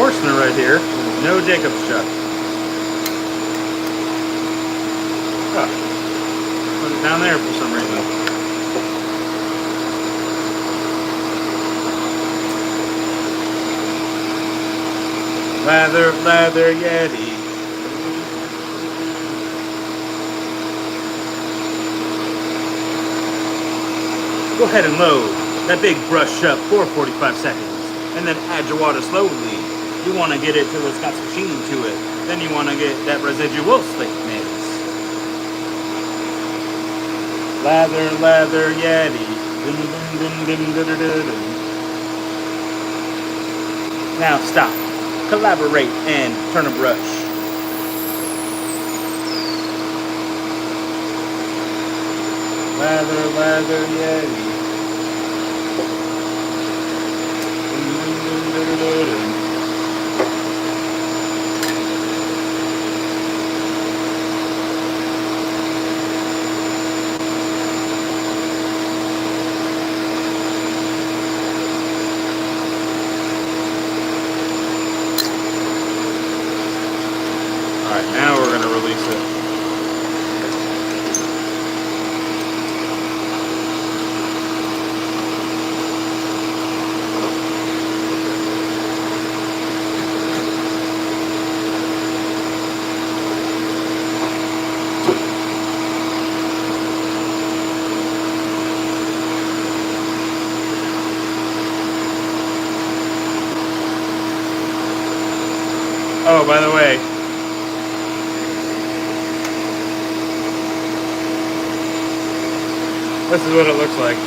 Forstner right here. No Jacobs chuck. Oh, put it down there for some reason. Lather, Yeti. Go ahead and load that big brush up for 45 seconds. And then add your water slowly. You want to get it till it's got some sheen to it. Then you want to get that residual slickness. Lather, Yeti. Now stop. Collaborate and turn a brush. Lather, Yeti. Alright, now we're going to release it. Oh, by the way, this is what it looks like.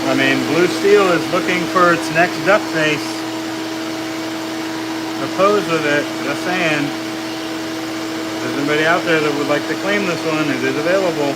I mean, Blue Steel is looking for its next duck face. Or pose with it, just saying. If there's anybody out there that would like to claim this one, it is available.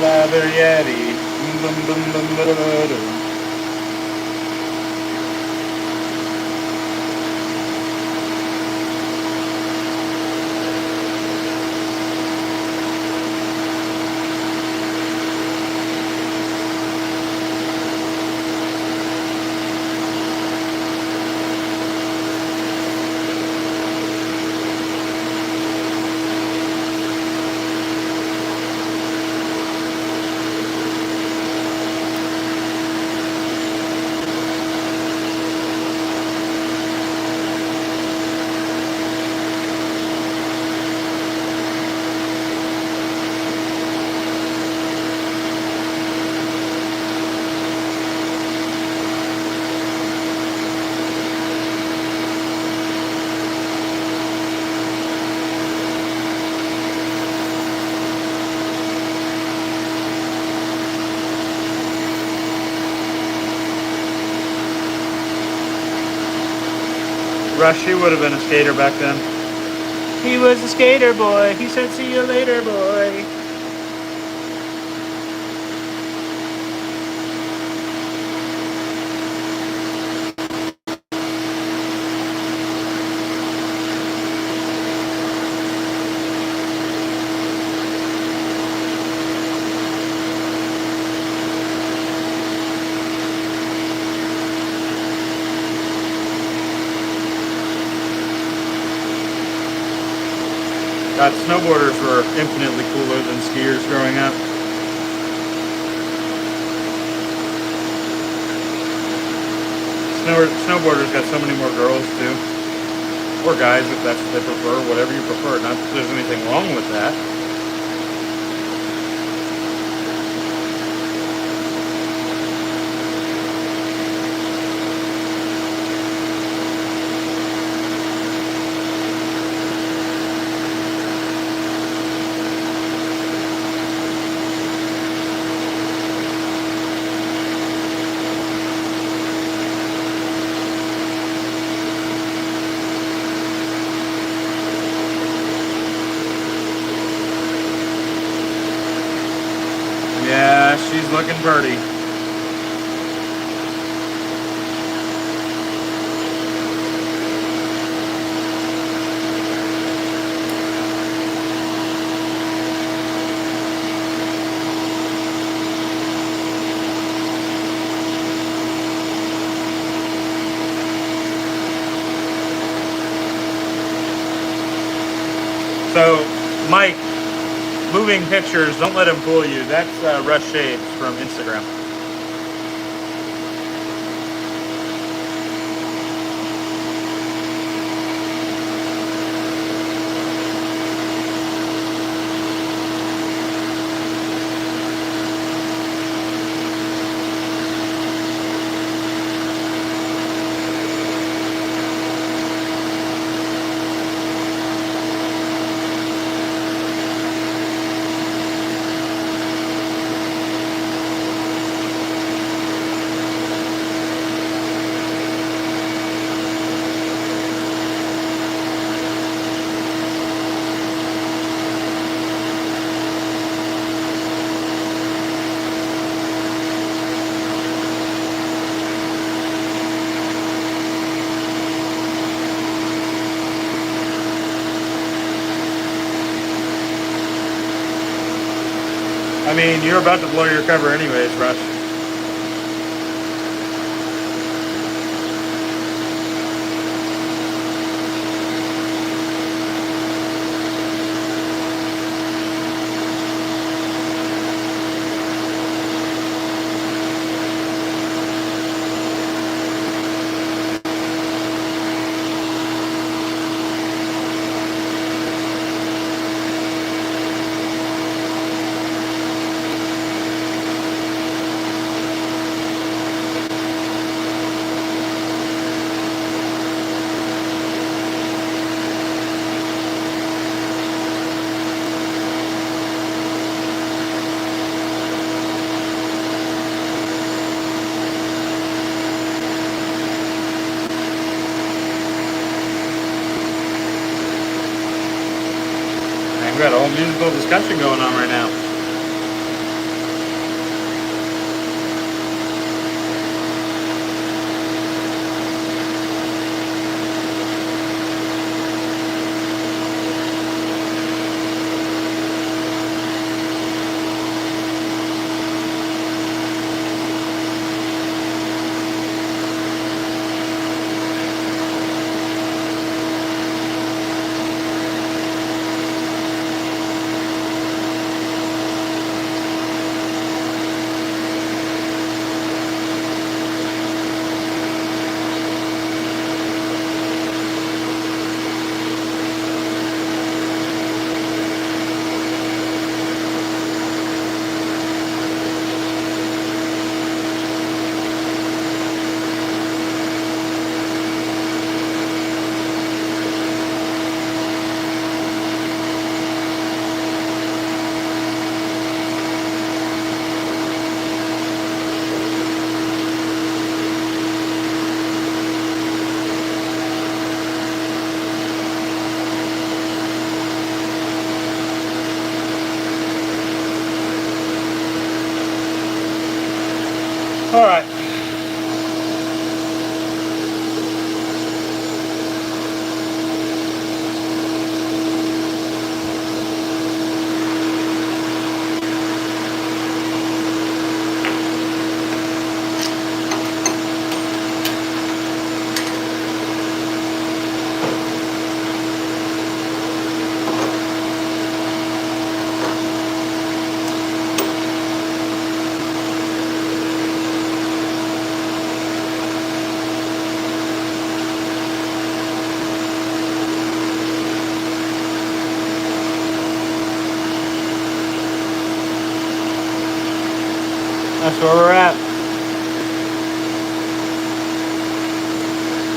Lather, Yeti. Rush, he would have been a skater back then. He was a skater boy. He said, "See you later, boy." God, snowboarders were infinitely cooler than skiers growing up. Snowboarders got so many more girls too. Or guys, if that's what they prefer, whatever you prefer. Not that there's anything wrong with that. Yeah, she's looking pretty. So, Mike, moving pictures, don't let him fool you. That's Rush Shades from Instagram. I mean, you're about to blow your cover anyways, Rush. Man, we got a whole musical discussion going on right now. All right. That's where we're at.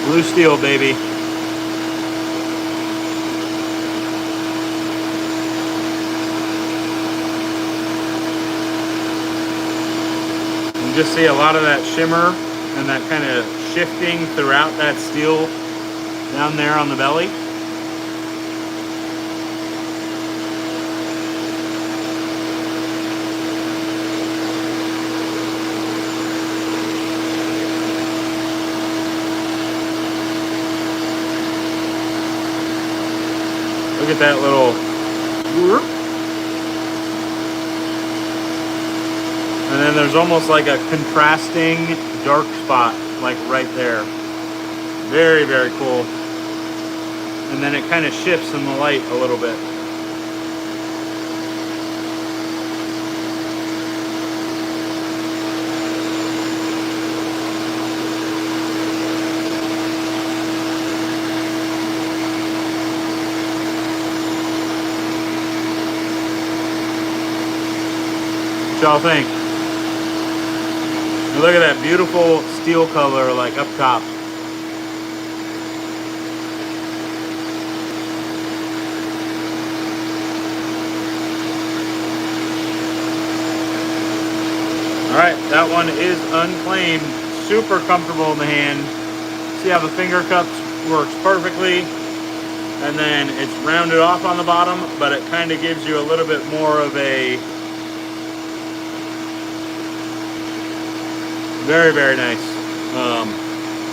Blue steel, baby. You just see a lot of that shimmer and that kind of shifting throughout that steel down there on the belly. Look at that little whoop. And then there's almost like a contrasting dark spot, like right there. Very, very cool. And then it kind of shifts in the light a little bit. What y'all think? And look at that beautiful steel color like up top. All right, that one is unclaimed. Super comfortable in the hand. See how the finger cups works perfectly. And then it's rounded off on the bottom, but it kind of gives you a little bit more of a very, very nice.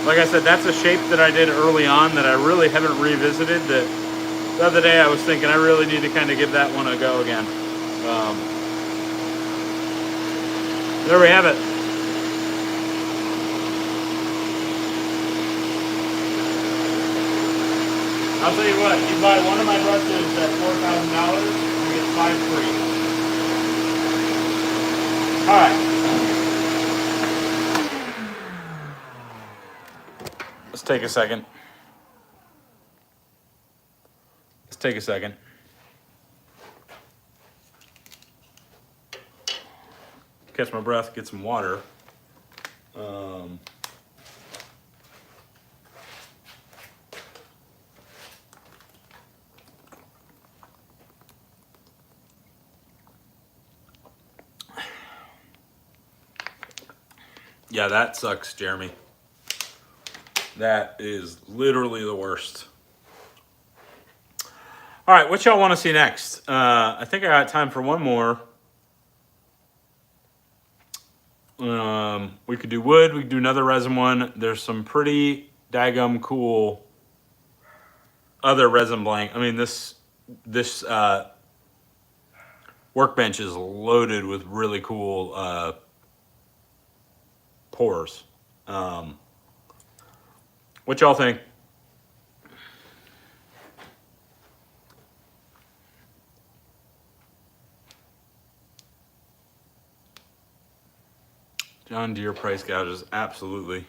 Like I said, that's a shape that I did early on that I really haven't revisited. That the other day I was thinking I really need to kind of give that one a go again. There we have it. I'll tell you what, you buy one of my brushes at $4,000, you get 5 free. All right. Let's take a second. Catch my breath, get some water. Yeah, that sucks, Jeremy. That is literally the worst. All right, what y'all want to see next? I think I got time for one more. We could do wood. We could do another resin one. There's some pretty daggum cool other resin blank. I mean, this workbench is loaded with really cool pours. What y'all think? John Deere price gouges, absolutely.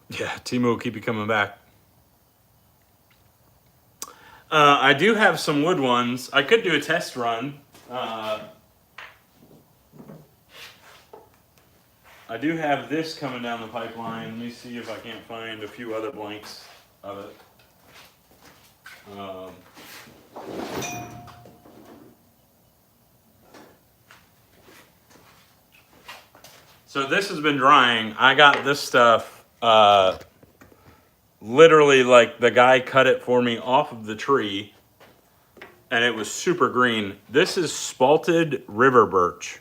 Yeah, Timo will keep you coming back. I do have some wood ones. I could do a test run. I do have this coming down the pipeline. Let me see if I can't find a few other blanks of it. So this has been drying. I got this stuff literally like the guy cut it for me off of the tree and it was super green. This is spalted river birch.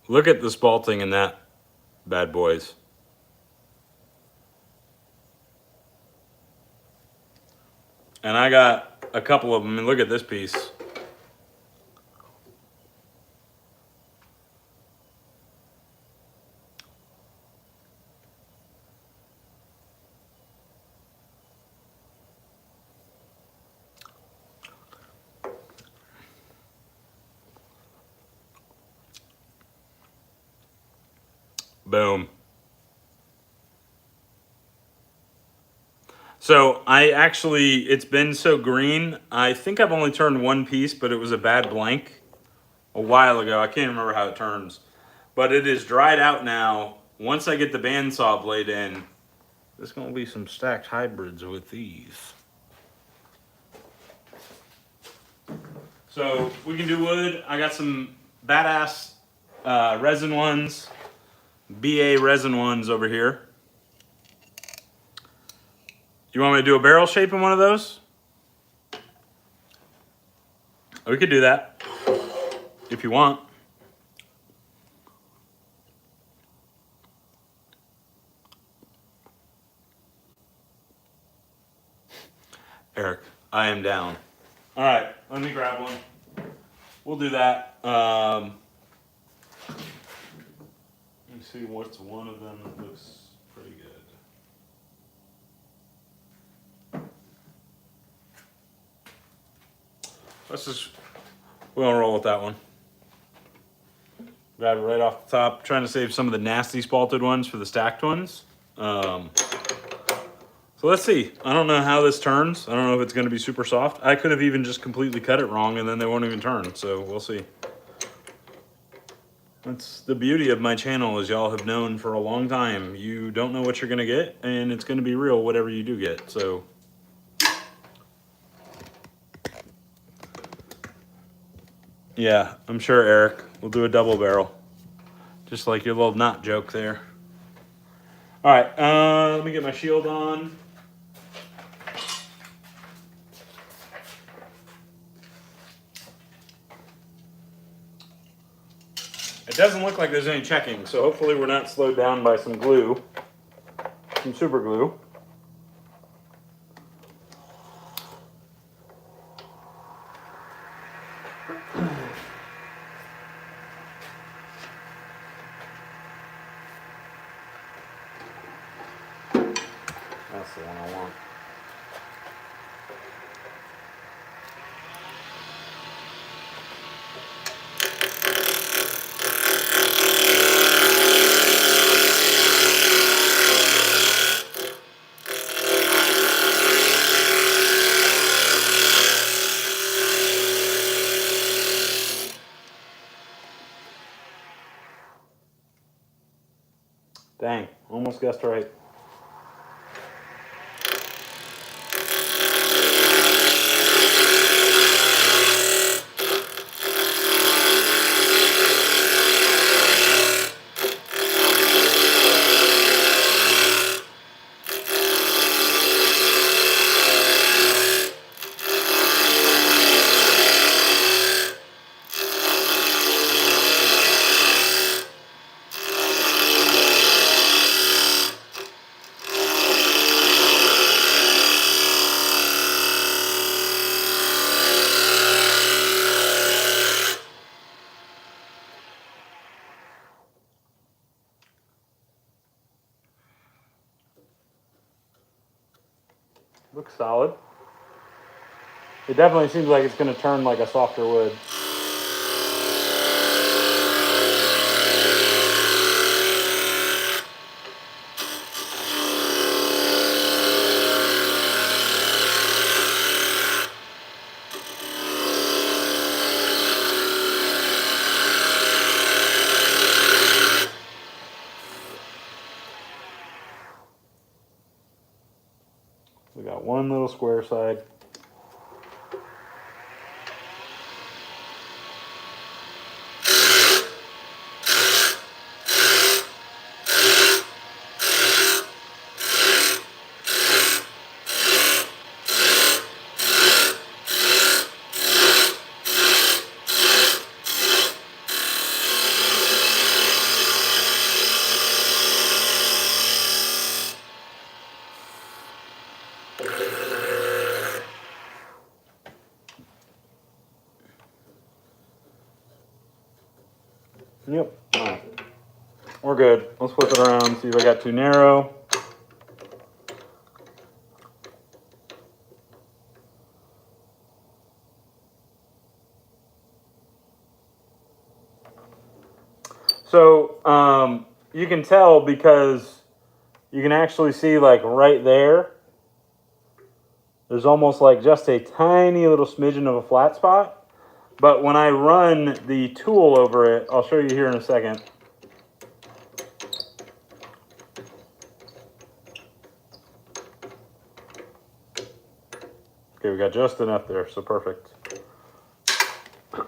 Look at the spalting in that bad boys. And I got a couple of them, and look at this piece. Boom. So I actually, it's been so green, I think I've only turned one piece, but it was a bad blank a while ago. I can't remember how it turns. But it is dried out now. Once I get the bandsaw blade in, there's going to be some stacked hybrids with these. So we can do wood. I got some badass resin ones, BA resin ones over here. You want me to do a barrel shape in one of those? We could do that if you want. Eric, I am down. All right, let me grab one. We'll do that. Let me see what's one of them that looks pretty good. We'll roll with that one. Grab it right off the top. Trying to save some of the nasty spalted ones for the stacked ones. So let's see. I don't know how this turns. I don't know if it's going to be super soft. I could have even just completely cut it wrong and then they won't even turn. So we'll see. That's the beauty of my channel, as y'all have known for a long time. You don't know what you're going to get, and it's going to be real whatever you do get. So yeah, I'm sure, Eric, we'll do a double barrel. Just like your little knot joke there. All right, let me get my shield on. It doesn't look like there's any checking, so hopefully we're not slowed down by some glue, some super glue. That's the one I want. Dang, almost guessed right. Looks solid. It definitely seems like it's going to turn like a softer wood. We got one little square side. Yep. All right. We're good. Let's flip it around, see if I got too narrow. So you can tell because you can actually see like right there, there's almost like just a tiny little smidgen of a flat spot. But when I run the tool over it, I'll show you here in a second. Okay, we got just enough there, so perfect. So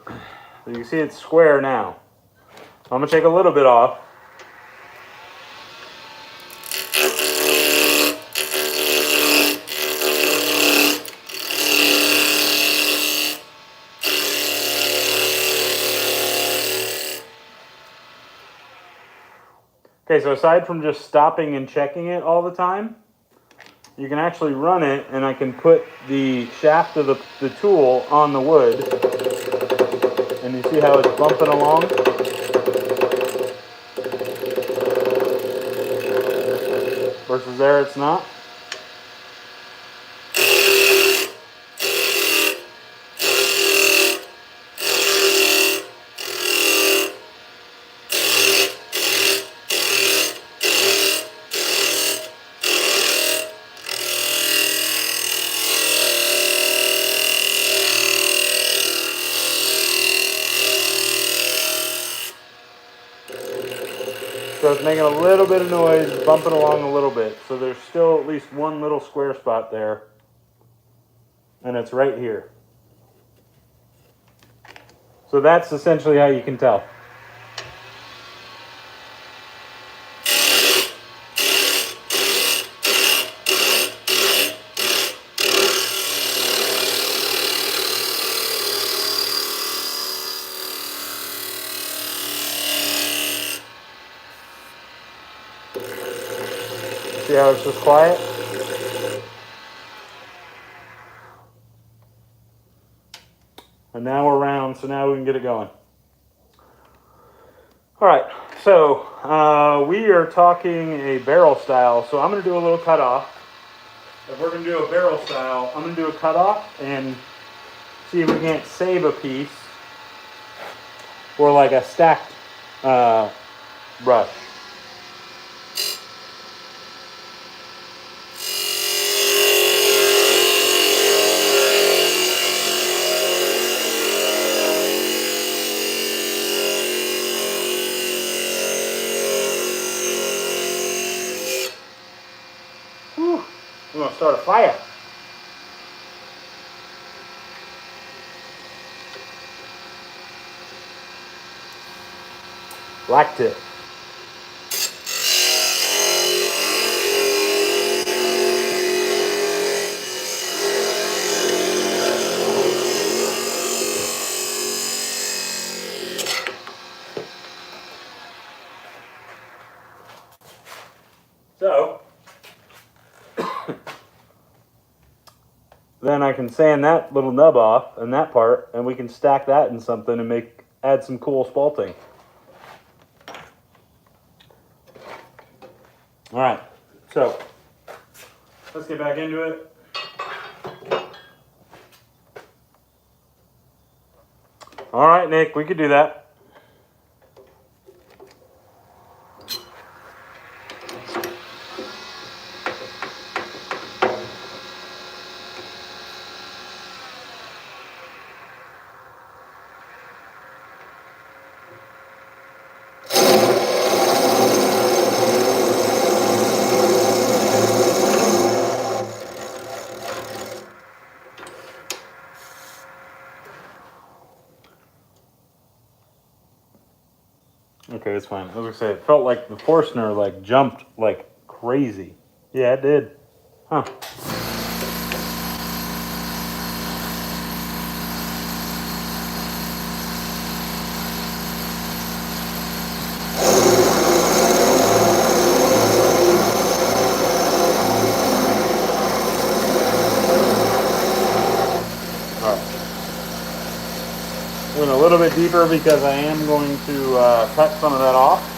you can see it's square now. I'm gonna take a little bit off. Okay, so aside from just stopping and checking it all the time, you can actually run it, and I can put the shaft of the tool on the wood, and you see how it's bumping along? Versus there it's not. So it's making a little bit of noise, bumping along a little bit. So there's still at least one little square spot there. And it's right here. So that's essentially how you can tell. See how it's just quiet? And now we're round, so now we can get it going. All right, so we are talking a barrel style, so I'm going to do a little cutoff. If we're going to do a barrel style, I'm going to do a cutoff and see if we can't save a piece for like a stacked brush. Whew. I'm going to start a fire. Like this. So, then I can sand that little nub off and that part, and we can stack that in something and add some cool spalting. All right, so let's get back into it. All right, Nick, we could do that. Okay, it's fine. I was gonna say, it felt like the Forstner like jumped like crazy. Yeah, it did. Huh. Went a little bit deeper because I am going to cut some of that off.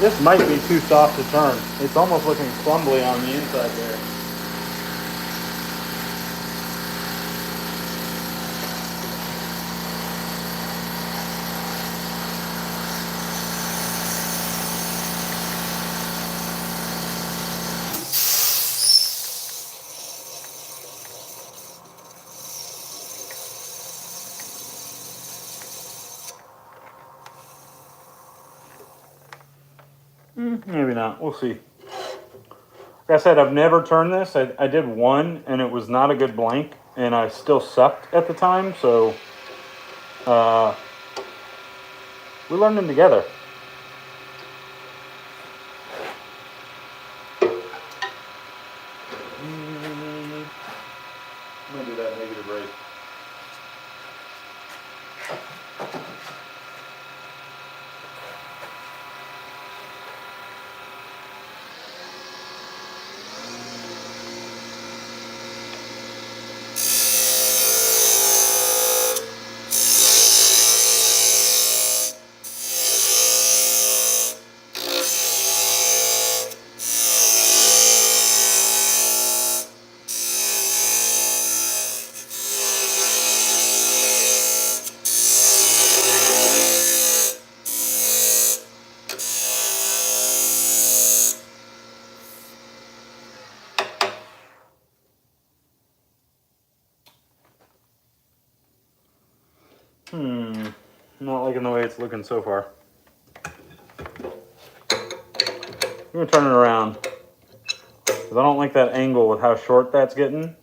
This might be too soft to turn. It's almost looking crumbly on the inside there. Maybe not. We'll see. Like I said, I've never turned this. I did one, and it was not a good blank, and I still sucked at the time, so we learned them together. I'm going to do that negative rate. Not liking the way it's looking so far. I'm going to turn it around, because I don't like that angle with how short that's getting. It's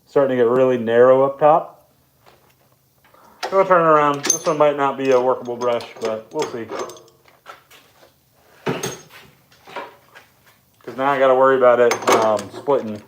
starting to get really narrow up top. I'm going to turn it around. This one might not be a workable brush, but we'll see. Because now I got to worry about it splitting.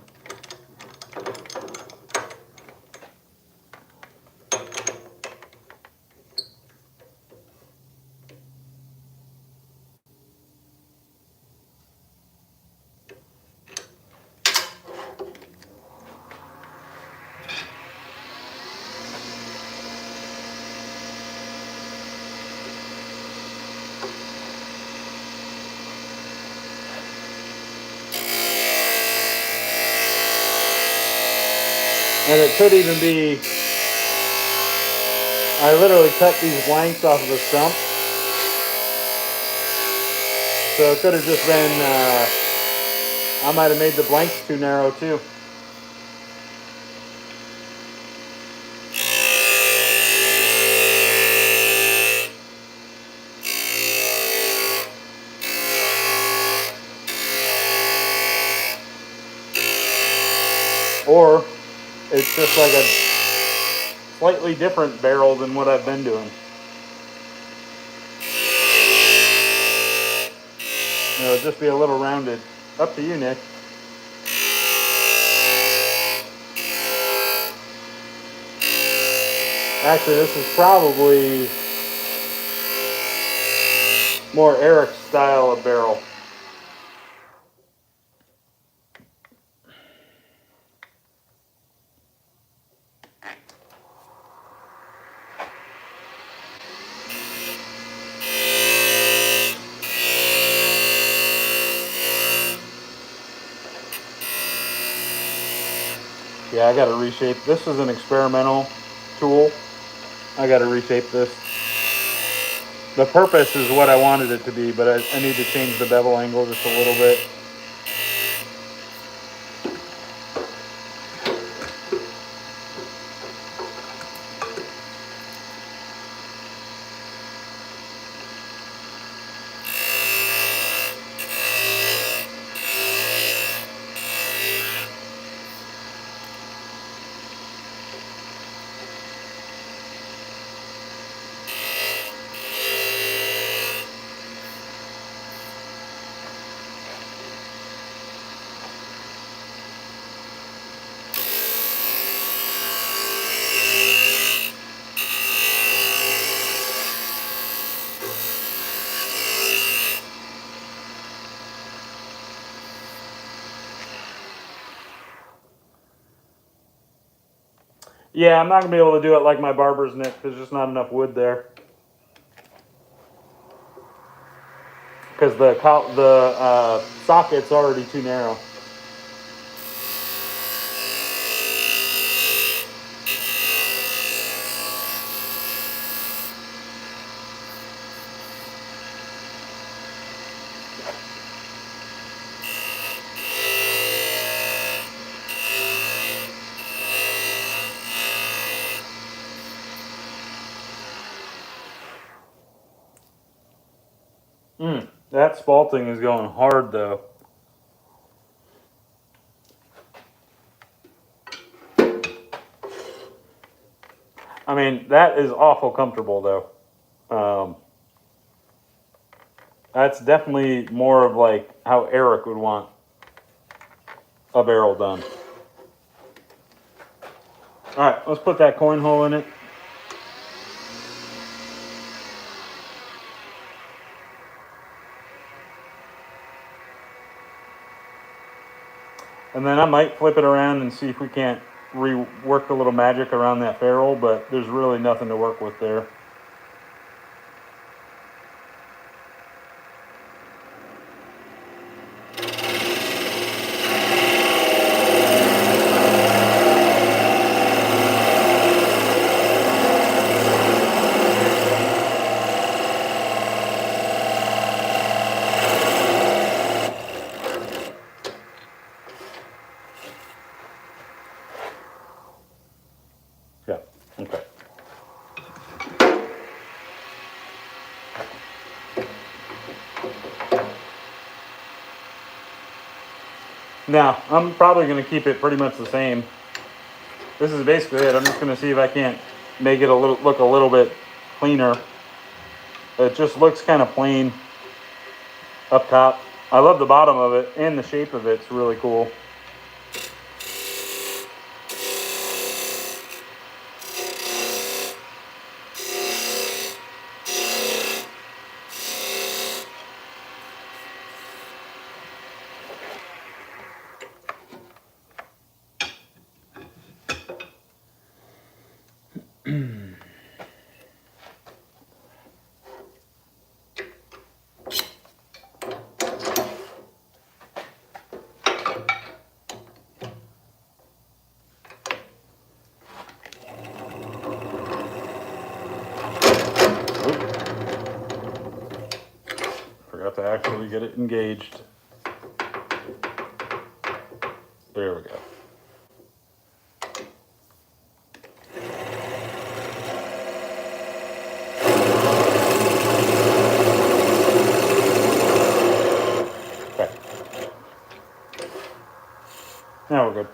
And it could even be, I literally cut these blanks off of the stump. So it could have just been, I might have made the blanks too narrow too. Or it's just like a slightly different barrel than what I've been doing. It'll just be a little rounded. Up to you, Nick. Actually, this is probably more Eric's style of barrel. Yeah, I got to reshape. This is an experimental tool. I got to reshape this. The purpose is what I wanted it to be, but I need to change the bevel angle just a little bit. Yeah, I'm not gonna be able to do it like my barber's nick. There's just not enough wood there. Because the socket's already too narrow. That spalting is going hard though. I mean, that is awful comfortable though. That's definitely more of like how Eric would want a barrel done. All right, let's put that coin hole in it. And then I might flip it around and see if we can't rework a little magic around that ferrule, but there's really nothing to work with there. Yeah, okay. Now, I'm probably going to keep it pretty much the same. This is basically it. I'm just going to see if I can't make it look a little bit cleaner. It just looks kind of plain up top. I love the bottom of it, and the shape of it's really cool. Forgot to actually get it engaged. There we go. Okay. Now we're good.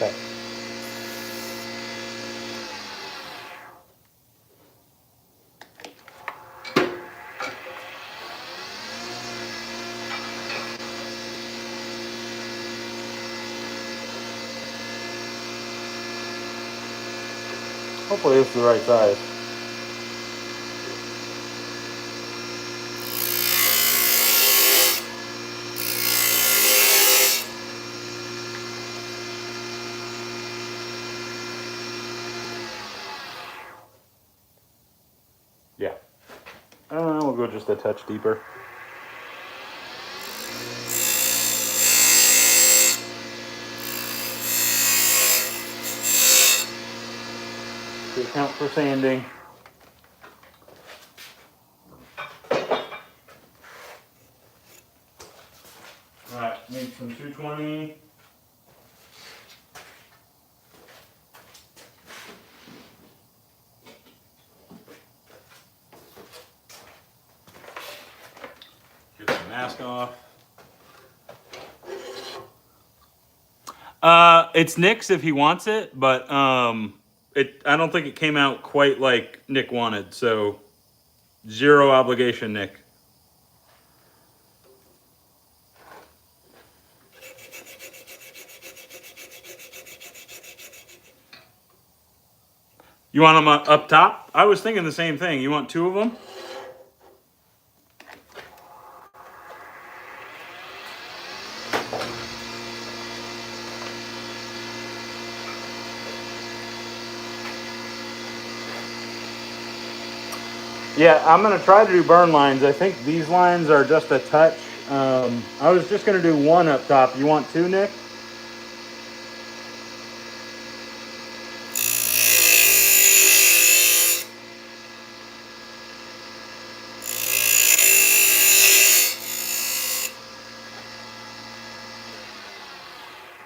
Okay. Hopefully this is the right size. just a touch deeper. To account for sanding. Alright, need some 220. Get the mask off. It's Nick's if he wants it, but I don't think it came out quite like Nick wanted, so zero obligation, Nick. You want them up top? I was thinking the same thing. You want two of them? Yeah, I'm going to try to do burn lines. I think these lines are just a touch. I was just going to do one up top. You want two, Nick?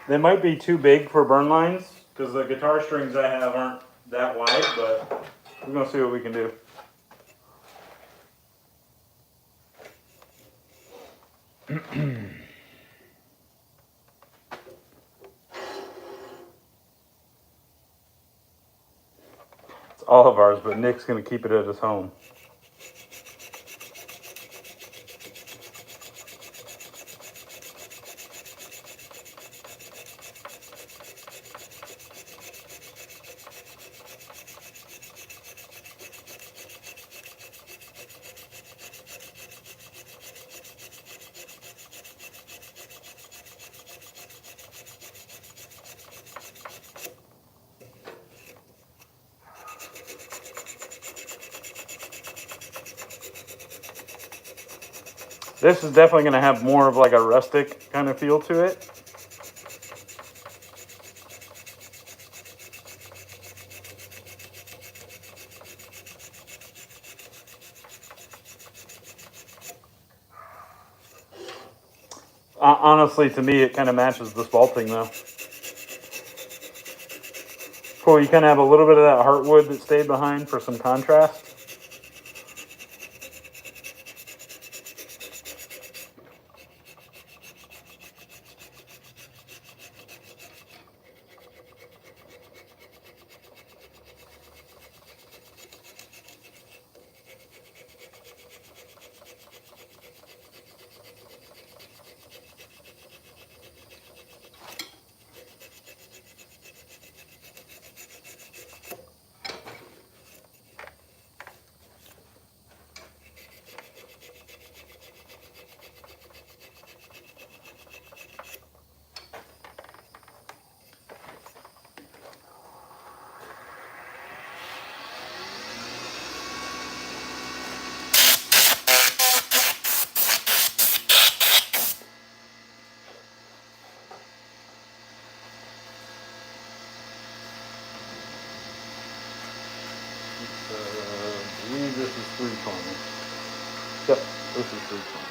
They might be too big for burn lines because the guitar strings I have aren't that wide, but we're going to see what we can do. It's all of ours, but Nick's going to keep it at his home. This is definitely going to have more of like a rustic kind of feel to it. Honestly, to me, it kind of matches the SPALTED though. Cool, you kind of have a little bit of that heartwood that stayed behind for some contrast. I believe this is 320. Yep, this is 320.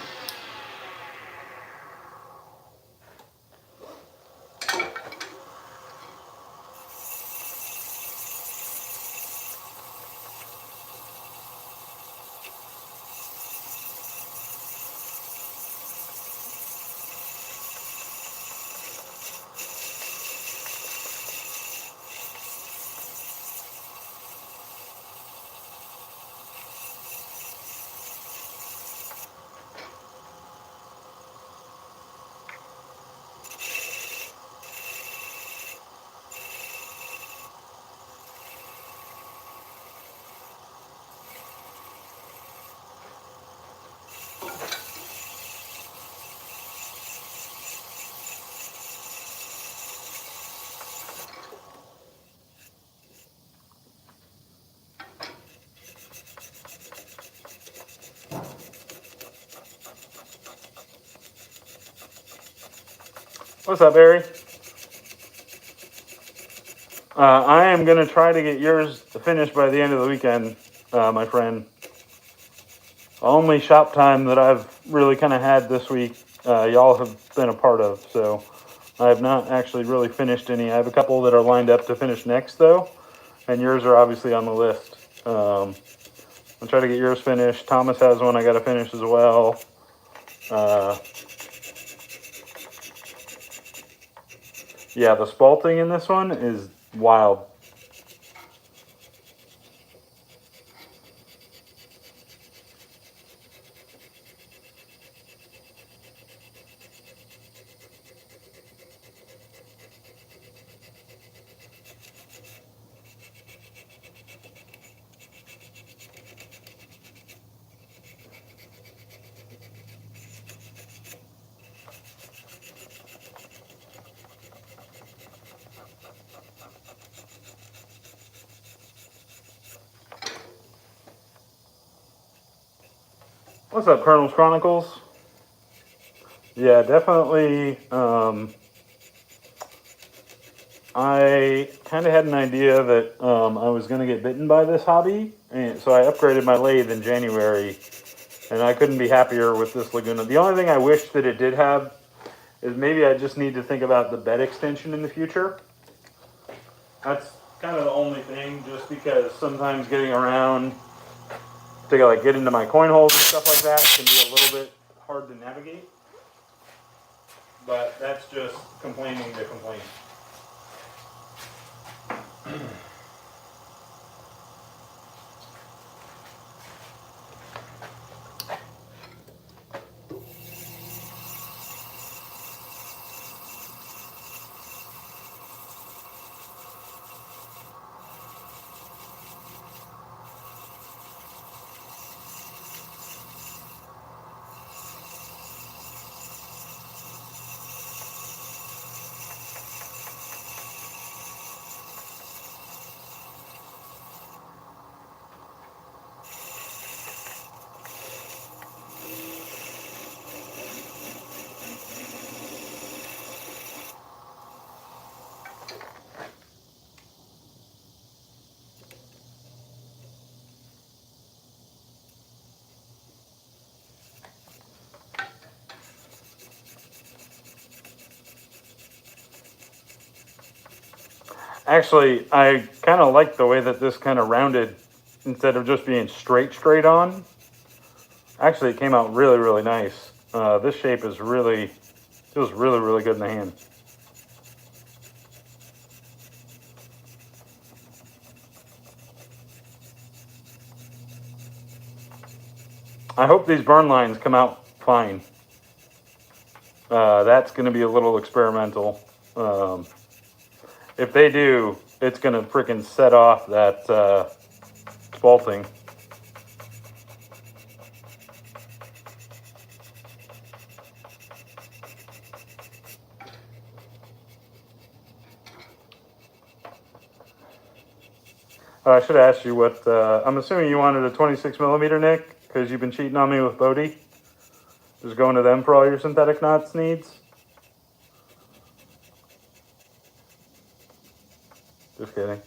What's up, Barry? I am going to try to get yours finished by the end of the weekend, my friend. Only shop time that I've really kind of had this week, y'all have been a part of, so I have not actually really finished any. I have a couple that are lined up to finish next, though, and yours are obviously on the list. I'll try to get yours finished. Thomas has one I got to finish as well. Yeah, the spalting in this one is wild. What's up, Colonel's Chronicles? Yeah, definitely. I kind of had an idea that I was going to get bitten by this hobby, and so I upgraded my lathe in January, and I couldn't be happier with this Laguna. The only thing I wish that it did have is maybe I just need to think about the bed extension in the future. That's kind of the only thing, just because sometimes getting around to like get into my coin holes and stuff like that can be a little bit hard to navigate. But that's just complaining to complain. Actually, I kind of like the way that this kind of rounded instead of just being straight on. Actually, it came out really, really nice. This shape is really, feels really, really good in the hand. I hope these burn lines come out fine. That's going to be a little experimental. If they do, it's going to freaking set off that spalting. I should have asked you what, I'm assuming you wanted a 26 millimeter, Nick, because you've been cheating on me with Bodie. Just going to them for all your synthetic knots needs. Just kidding.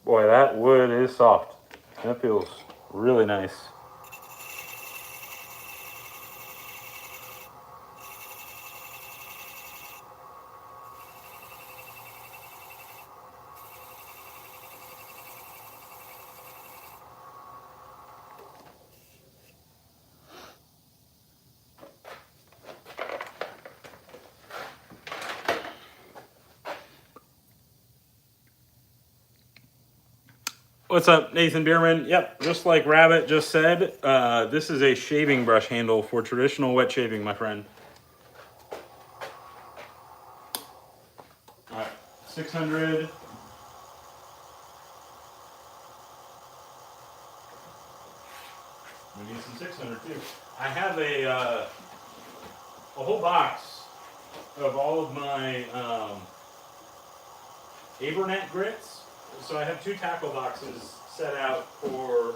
Boy, that wood is soft. That feels really nice. What's up, Nathan Bierman? Yep, just like Rabbit just said, this is a shaving brush handle for traditional wet shaving, my friend. All right, 600. We need some 600 too. I have a whole box of all of my Abernet grits. So I have 2 tackle boxes set out for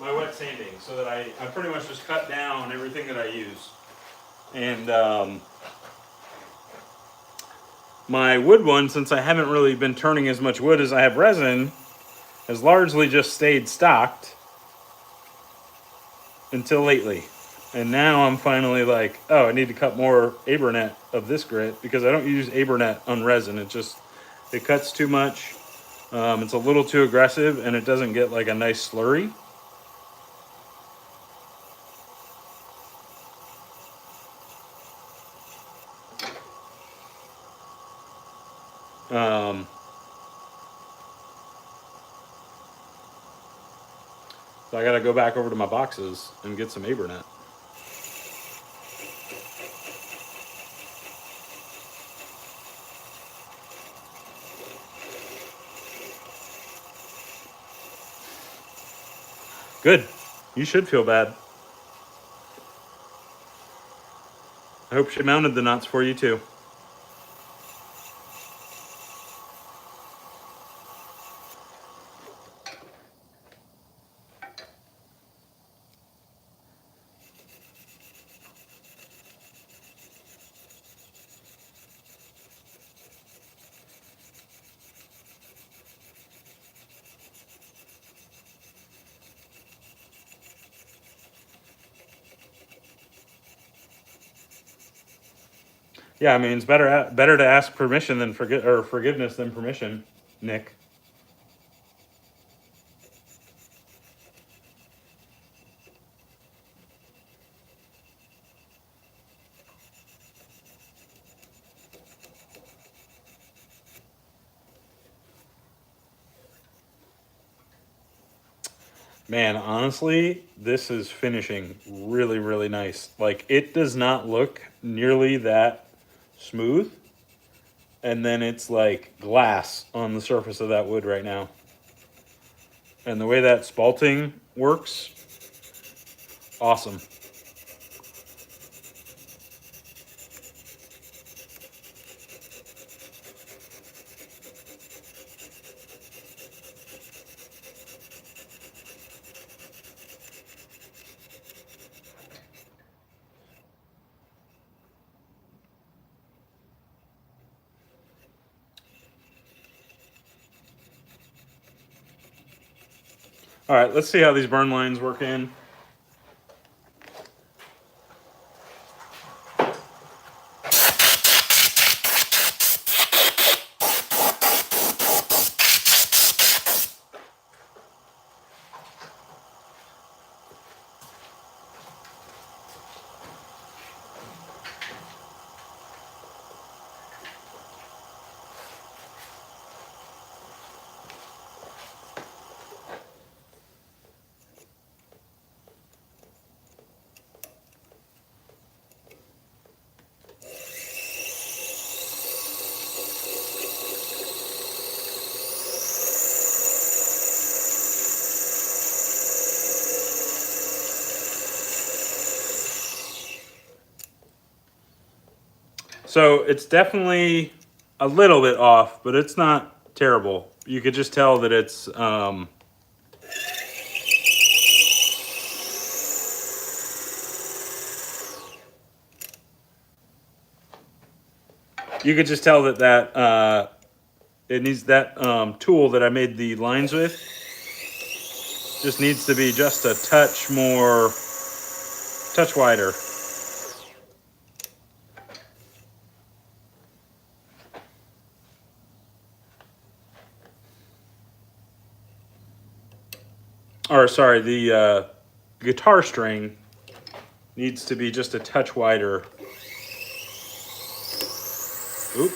my wet sanding, so that I pretty much just cut down everything that I use. And my wood one, since I haven't really been turning as much wood as I have resin, has largely just stayed stocked until lately. And now I'm finally like, oh, I need to cut more Abernet of this grit, because I don't use Abernet on resin. It cuts too much. It's a little too aggressive, and it doesn't get like a nice slurry. So I gotta go back over to my boxes and get some Abernet. Good. You should feel bad. I hope she mounted the knots for you too. Yeah, I mean, it's better to ask permission than forgiveness than permission, Nick. Man, honestly, this is finishing really, really nice. Like, it does not look nearly that smooth. And then it's like glass on the surface of that wood right now. And the way that spalting works, awesome. All right, let's see how these burn lines work in. So it's definitely a little bit off, but it's not terrible. You could just tell that it's you could just tell that it needs that tool that I made the lines with just needs to be just a touch wider. Or sorry, the guitar string needs to be just a touch wider. Oop.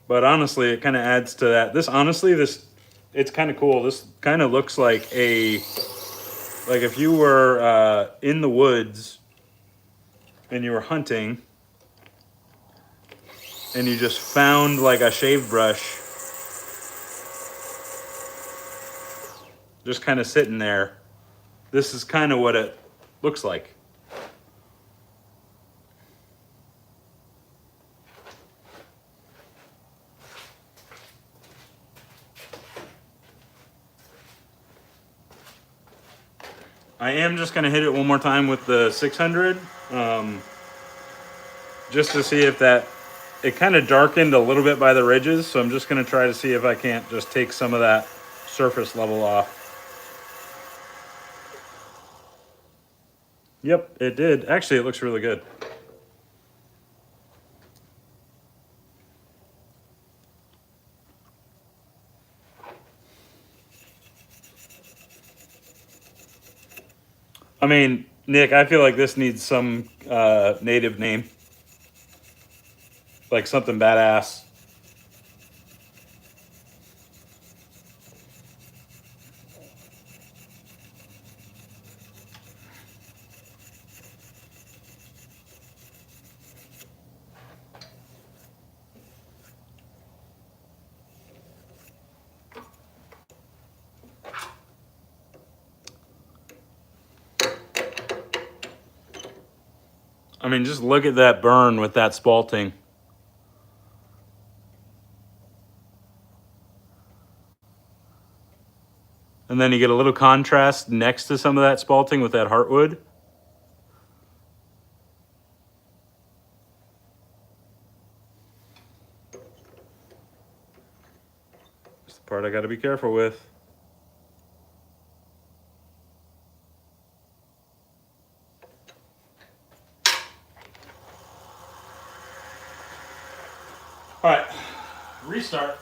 But honestly, it kind of adds to that. It's kind of cool. This kind of looks like like if you were in the woods and you were hunting and you just found like a shave brush just kind of sitting there, this is kind of what it looks like. I am just going to hit it one more time with the 600, just to see if that, it kind of darkened a little bit by the ridges, so I'm just going to try to see if I can't just take some of that surface level off. Yep, it did. Actually, it looks really good. I mean, Nick, I feel like this needs some native name, like something badass. I mean, just look at that burn with that spalting. And then you get a little contrast next to some of that spalting with that heartwood. That's the part I got to be careful with. All right, restart.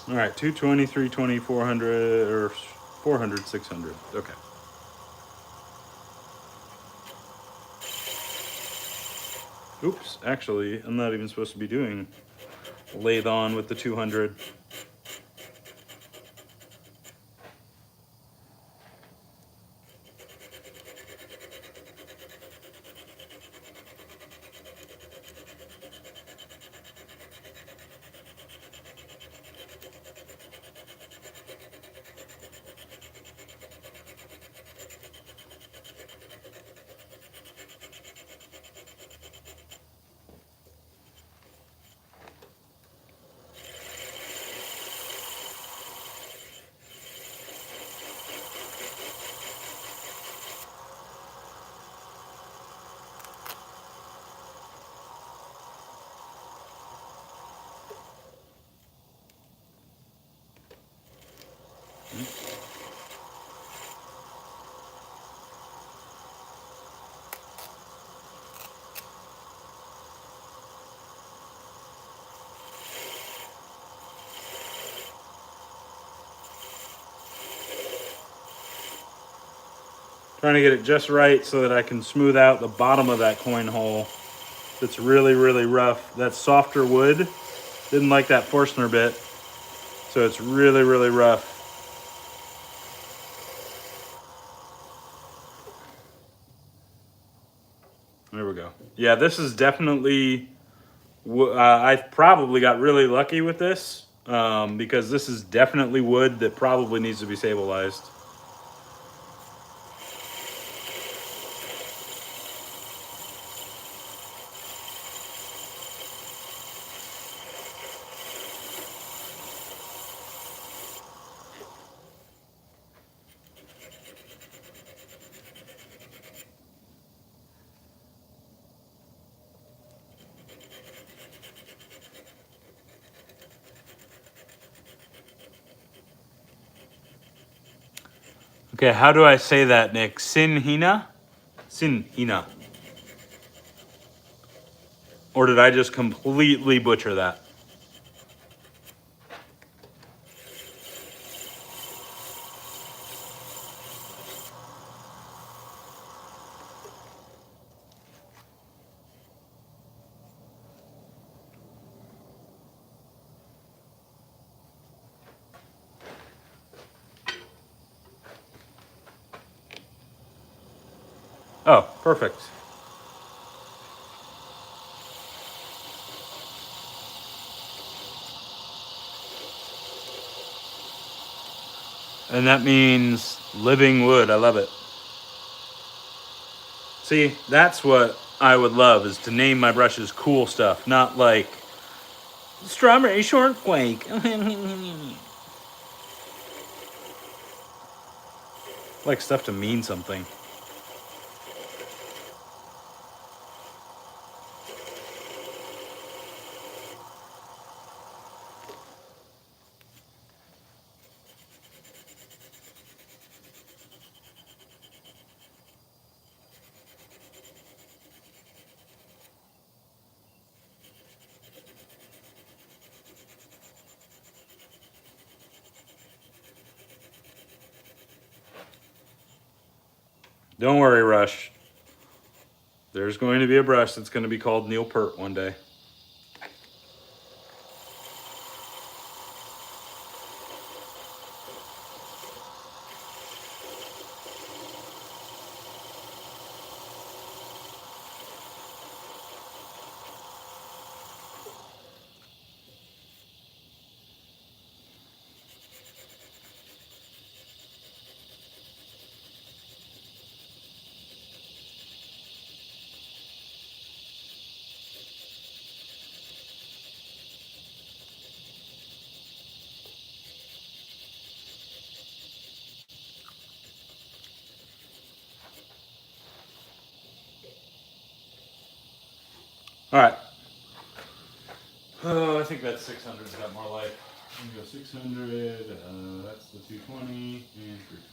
All right, 220, 320, 400, or 400, 600. Okay. Oops, actually, I'm not even supposed to be doing lathe on with the 200. Trying to get it just right so that I can smooth out the bottom of that coin hole. That's really, really rough. That's softer wood. Didn't like that Forstner bit. So it's really, really rough. There we go. Yeah, this is definitely, I probably got really lucky with this because this is definitely wood that probably needs to be stabilized. Okay, how do I say that, Nick? Tsin, Hiná? Tsin, Hiná. Or did I just completely butcher that? Oh, perfect. And that means living wood. I love it. See, that's what I would love, is to name my brushes cool stuff, not like strawberry shortcake. Like stuff to mean something. Don't worry, Rush. There's going to be a brush that's going to be called Neil Peart one day. All right. Oh, I think that 600's got more life. I'm going to go 600. That's the 220 and 320.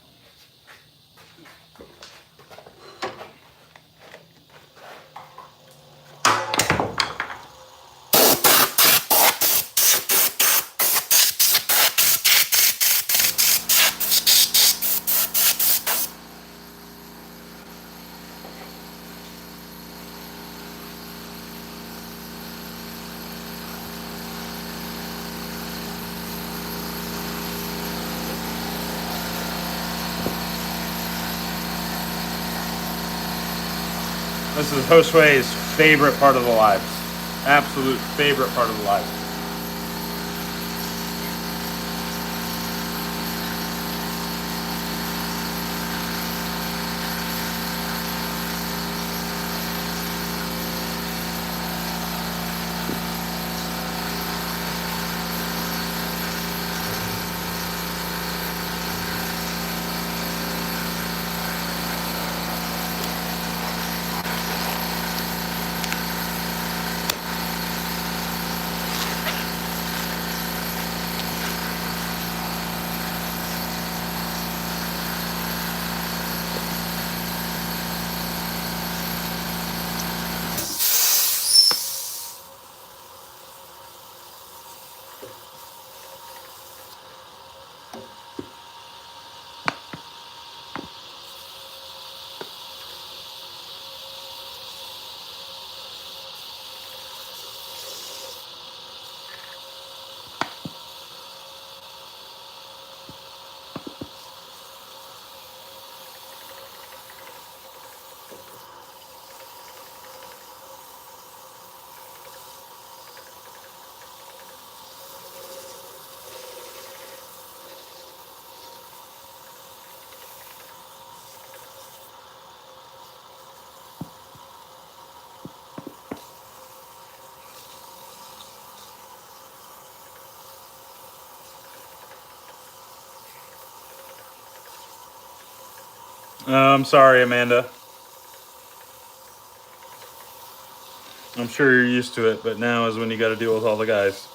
This is Josue's favorite part of the lives. Absolute favorite part of the lives. I'm sorry, Amanda. I'm sure you're used to it, but now is when you got to deal with all the guys.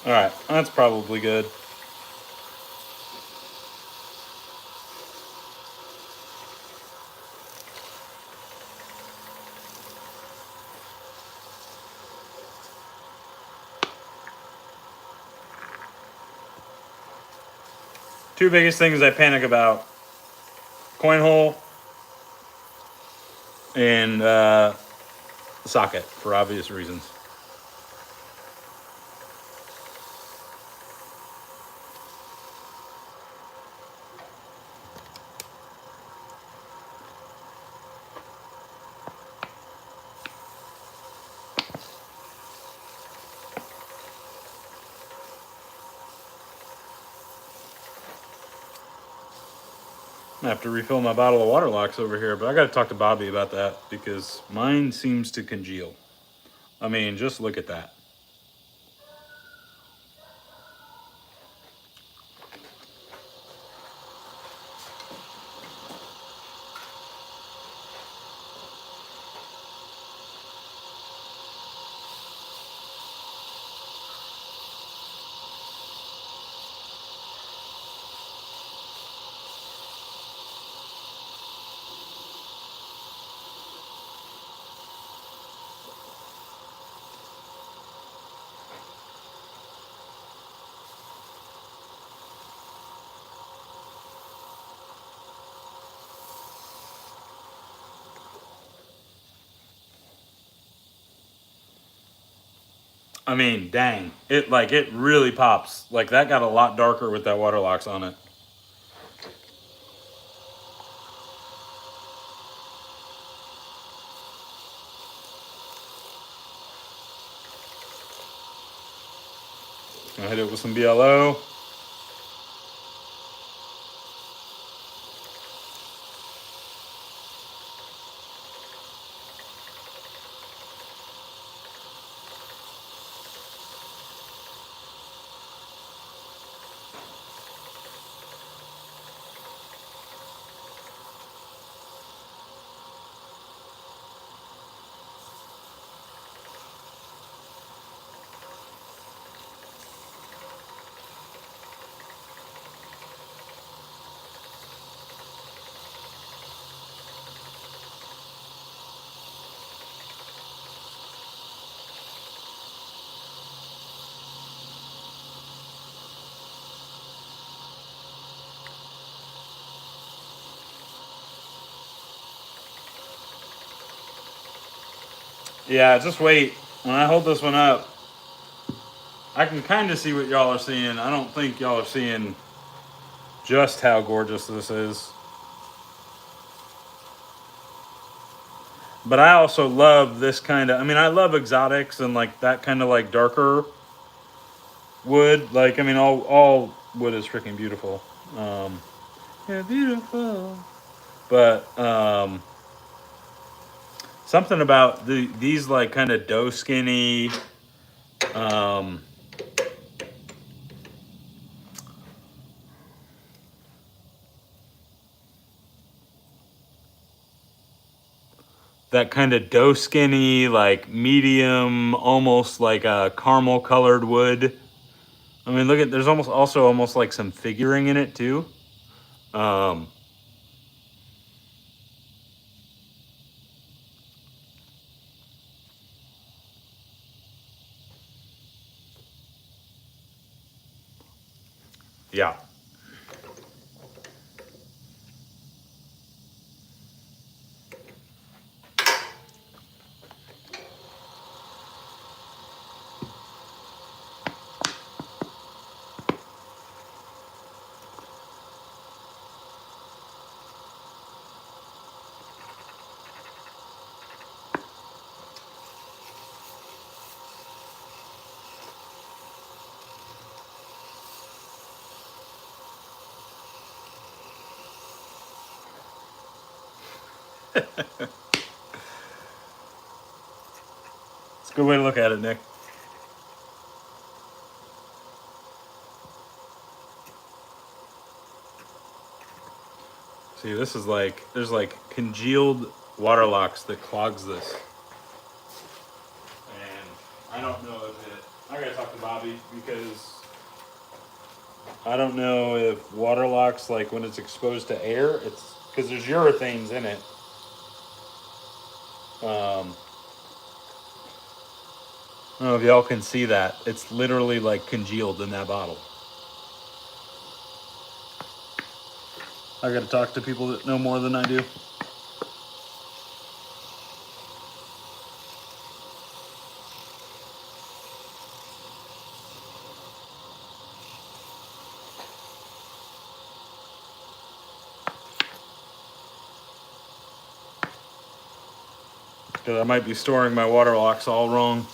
All right, that's probably good. Two biggest things I panic about: coin hole and socket, for obvious reasons. I have to refill my bottle of water locks over here, but I got to talk to Bobby about that because mine seems to congeal. I mean, just look at that. I mean, dang. It really pops. Like that got a lot darker with that water locks on it. I hit it with some BLO. Yeah, just wait. When I hold this one up, I can kind of see what y'all are seeing. I don't think y'all are seeing just how gorgeous this is. But I also love this kind of, I mean, I love exotics and like that kind of like darker wood. Like, I mean, all wood is freaking beautiful. Yeah, beautiful. But something about these like kind of doe skinny, um, that kind of doe skinny, like medium, almost like a caramel colored wood. I mean, look at, there's almost like some figuring in it too. Um, yeah. It's a good way to look at it, Nick. See, this is like, there's like congealed water locks that clogs this. And I don't know if it, I I gotta talk to Bobby because I don't know if water locks, like when it's exposed to air, it's because there's urethanes in it. I don't know if y'all can see that. It's literally like congealed in that bottle. I gotta talk to people that know more than I do. Because I might be storing my water locks all wrong.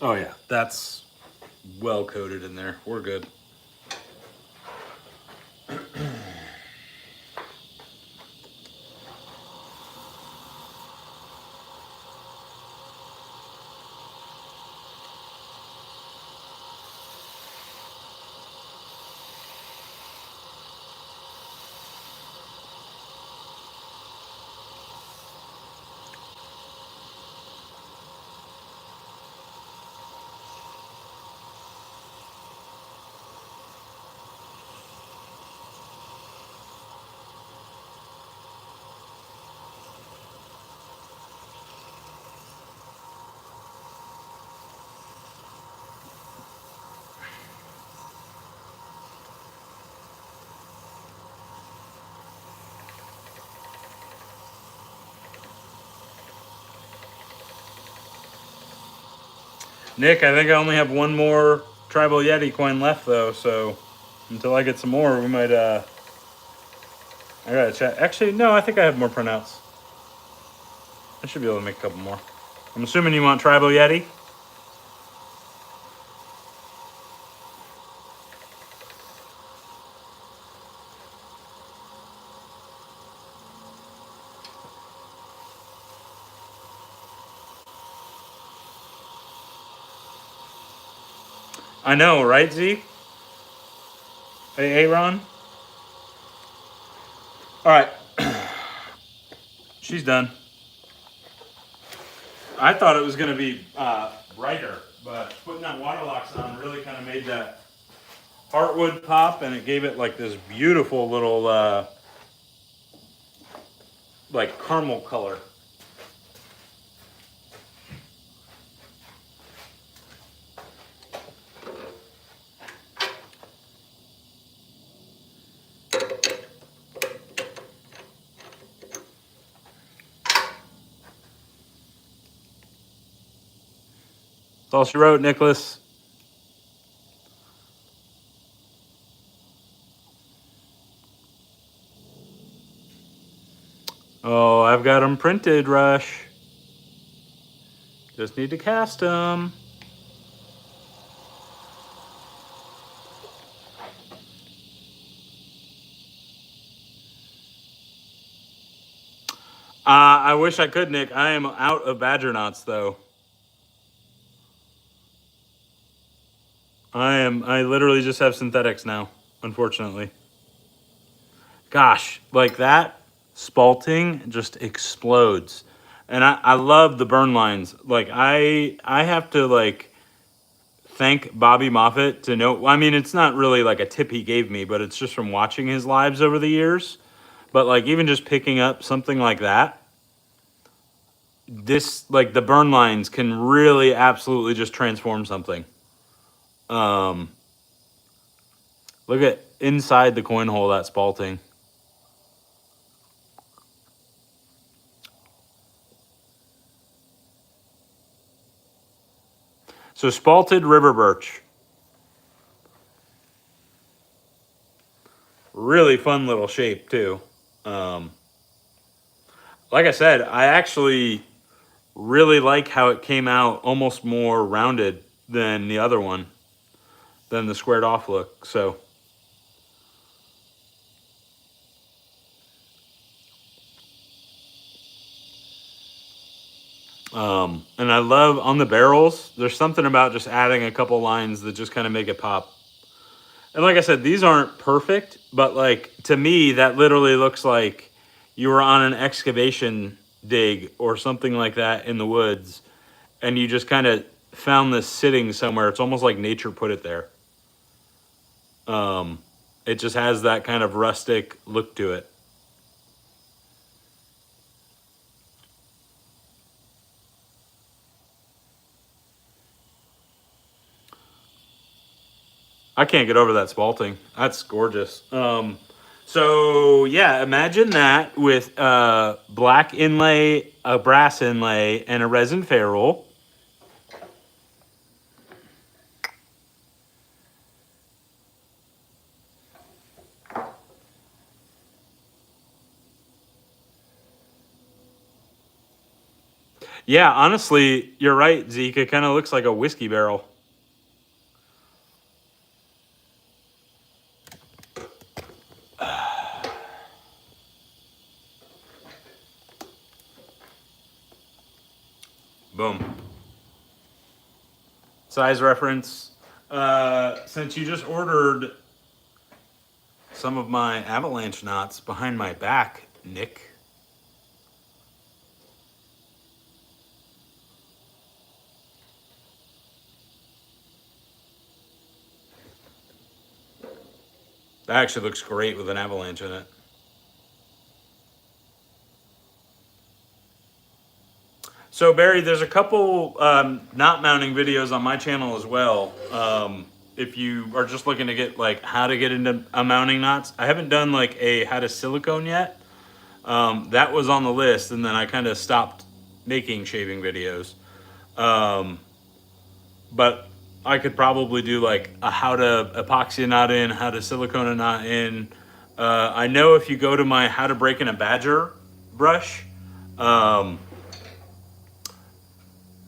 Oh yeah, that's well coated in there. We're good. Nick, I think I only have one more Tribal Yeti coin left though, so until I get some more, we might I gotta check. Actually, no, I think I have more printouts. I should be able to make a couple more. I'm assuming you want Tribal Yeti? I know, right, Z? Hey, Ron? Alright. She's done. I thought it was going to be brighter, but putting that water locks on really kind of made that heartwood pop, and it gave it like this beautiful little like caramel color. That's all she wrote, Nicholas. Oh, I've got them printed, Rush. Just need to cast them. I wish I could, Nick. I am out of Badger knots, though. I literally just have synthetics now, unfortunately. Gosh, like that spalting just explodes. And I love the burn lines. Like I have to like thank Bobby Moffett to know. I mean, it's not really like a tip he gave me, but it's just from watching his lives over the years. But like even just picking up something like that, this like the burn lines can really absolutely just transform something. Look at inside the coin hole, that spalting. So Spalted River Birch. Really fun little shape too. Like I said, I actually really like how it came out almost more rounded than the other one, than the squared off look. So and I love on the barrels, there's something about just adding a couple lines that just kind of make it pop. And like I said, these aren't perfect, but like to me, that literally looks like you were on an excavation dig or something like that in the woods, and you just kind of found this sitting somewhere. It's almost like nature put it there. It just has that kind of rustic look to it. I can't get over that spalting. That's gorgeous. So yeah, imagine that with black inlay, a brass inlay, and a resin ferrule. Yeah, honestly, you're right, Zeke. It kind of looks like a whiskey barrel. Boom. Size reference. Since you just ordered some of my avalanche knots behind my back, Nick. That actually looks great with an avalanche in it. So Barry, there's a couple knot mounting videos on my channel as well. If you are just looking to get like how to get into mounting knots, I haven't done like a how to silicone yet. That was on the list, and then I kind of stopped making shaving videos. But I could probably do like a how to epoxy a knot in, how to silicone a knot in. I know if you go to my how to break in a badger brush,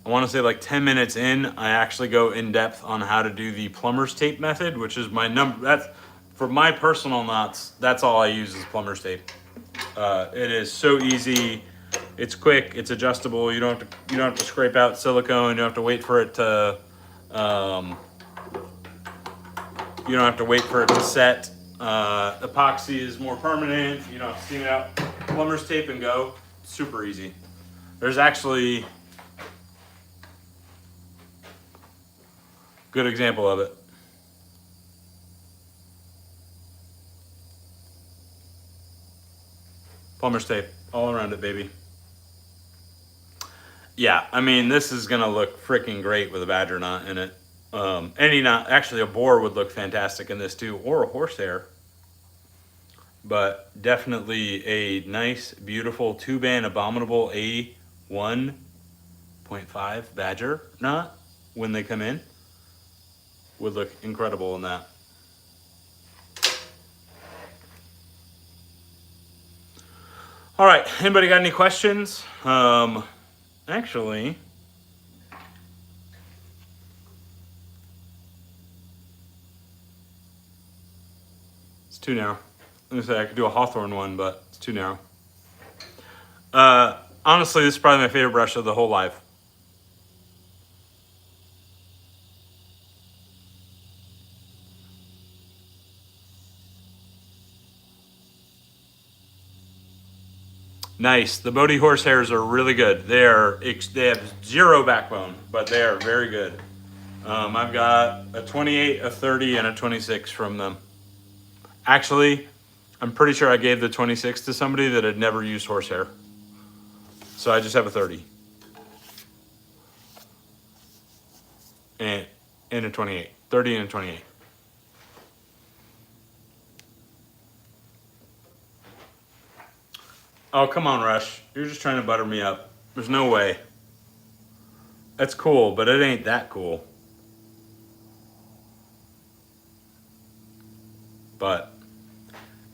I want to say like 10 minutes in, I actually go in depth on how to do the plumber's tape method, which is my number. That's for my personal knots. That's all I use is plumber's tape. It is so easy. It's quick. It's adjustable. You don't have to scrape out silicone. You don't have to wait for it to. You don't have to wait for it to set. Epoxy is more permanent. You don't have to steam it out. Plumber's tape and go. Super easy. There's actually good example of it. Plumber's tape all around it, baby. Yeah, I mean, this is gonna look freaking great with a badger knot in it. Any knot, actually a boar would look fantastic in this too, or a horsehair. But definitely a nice, beautiful 2-band abominable A1.5 badger knot when they come in would look incredible in that. All right, anybody got any questions? Actually, it's too narrow. I'm gonna say I could do a Hawthorne one, but it's too narrow. Honestly, this is probably my favorite brush of the whole life. Nice. The Bodie horsehairs are really good. They have zero backbone, but they are very good. I've got a 28, a 30, and a 26 from them. Actually, I'm pretty sure I gave the 26 to somebody that had never used horsehair. So I just have a 30. And a 28. 30 and a 28. Oh, come on, Rush. You're just trying to butter me up. There's no way. That's cool, but it ain't that cool.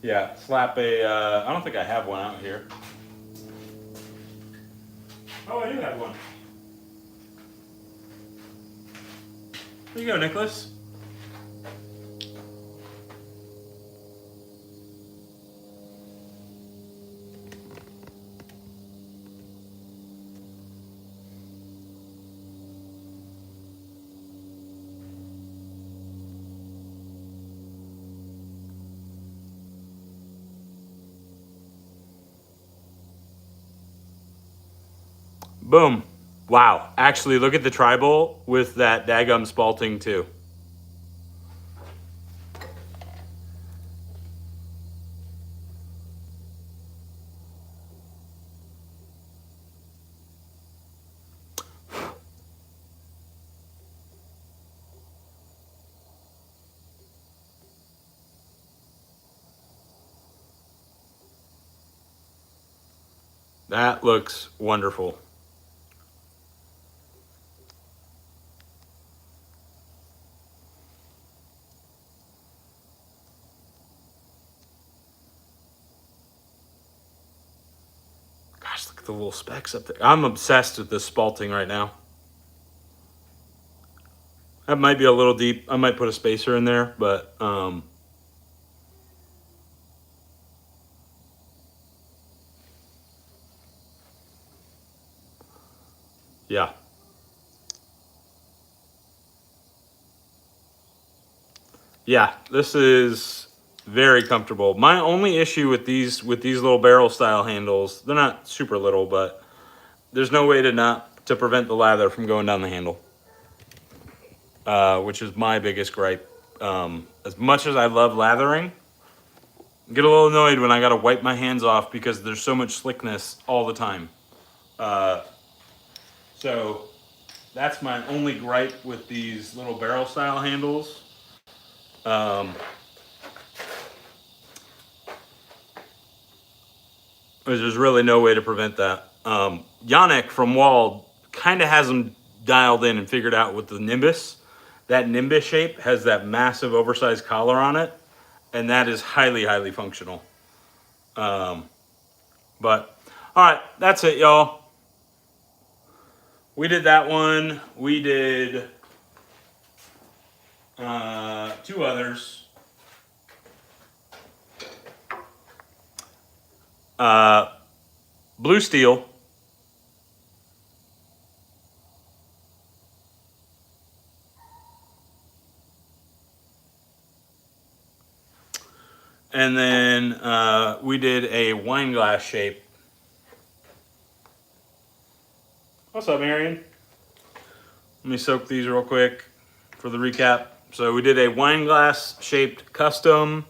Yeah, slap a, I don't think I have one out here. Oh, I do have one. There you go, Nicholas. Boom. Wow. Actually, look at the tribal with that daggum spalting too. That looks wonderful. Gosh, look at the little specks up there. I'm obsessed with this spalting right now. That might be a little deep. I might put a spacer in there, but yeah. Yeah, this is very comfortable. My only issue with these little barrel style handles, they're not super little, but there's no way to prevent the lather from going down the handle, which is my biggest gripe. As much as I love lathering, I get a little annoyed when I got to wipe my hands off because there's so much slickness all the time. So that's my only gripe with these little barrel style handles. There's really no way to prevent that. Yannick from Wald kind of has them dialed in and figured out with the Nimbus. That Nimbus shape has that massive oversized collar on it, and that is highly, highly functional. But, all right, that's it, y'all. We did that one. We did two others. Blue steel. And then we did a wine glass shape. What's up, Marion? Let me soak these real quick for the recap. So we did a wine glass shaped custom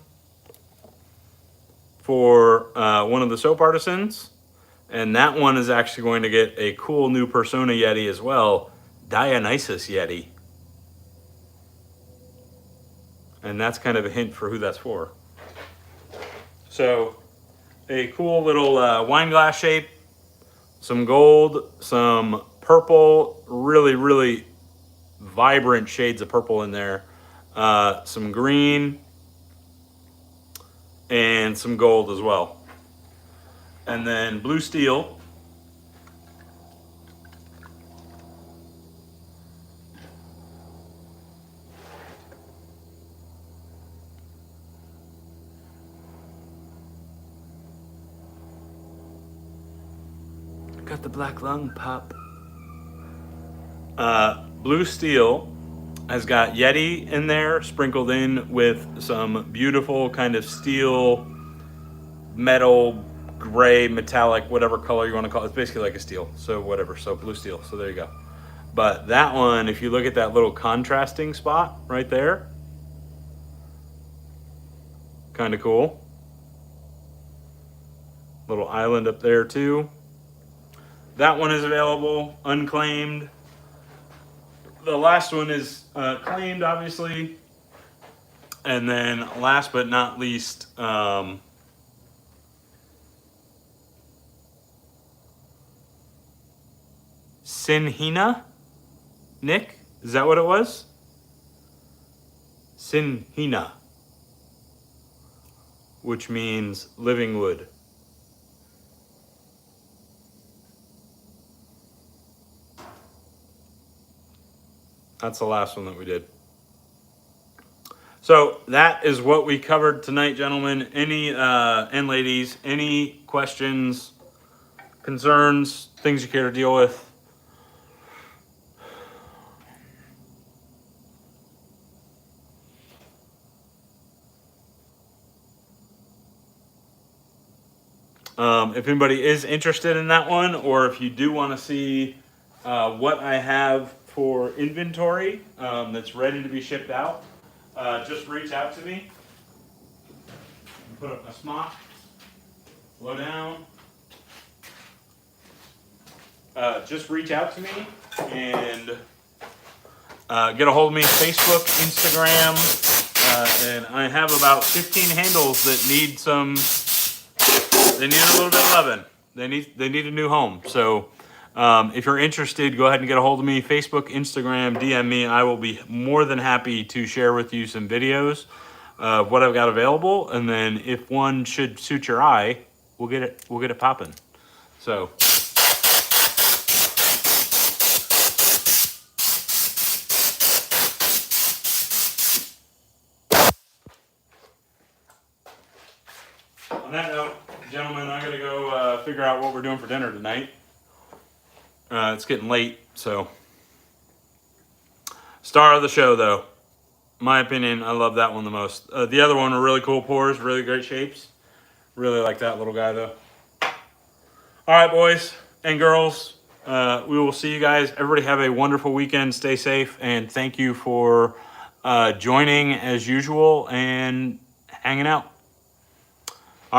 for one of the soap artisans. And that one is actually going to get a cool new Persona Yeti as well, Dionysus Yeti. And that's kind of a hint for who that's for. So a cool little wine glass shape, some gold, some purple, really, really vibrant shades of purple in there, some green, and some gold as well. And then blue steel. Got the black lung pop. Blue steel has got Yeti in there, sprinkled in with some beautiful kind of steel, metal, gray, metallic, whatever color you want to call it. It's basically like a steel, so whatever. So blue steel. So there you go. But that one, if you look at that little contrasting spot right there, kind of cool. Little island up there too. That one is available, unclaimed. The last one is claimed, obviously. And then last but not least, Tsin Hiná? Nick? Is that what it was? Tsin Hiná. which means living wood. That's the last one that we did. So that is what we covered tonight, gentlemen. Any and ladies, any questions, concerns, things you care to deal with? If anybody is interested in that one, or if you do want to see what I have for inventory that's ready to be shipped out, just reach out to me. Put up my smock, slow down. Just reach out to me and get a hold of me. Facebook, Instagram, and I have about 15 handles that need some. They need a little bit of loving. They need a new home. So if you're interested, go ahead and get a hold of me. Facebook, Instagram, DM me. I will be more than happy to share with you some videos of what I've got available. And then if one should suit your eye, we'll get it popping. So. On that note, gentlemen, I gotta go figure out what we're doing for dinner tonight. It's getting late, so. Star of the show, though. My opinion, I love that one the most. The other one were really cool pours, really great shapes. Really like that little guy, though. All right, boys and girls. We will see you guys. Everybody have a wonderful weekend. Stay safe, and thank you for joining as usual and hanging out.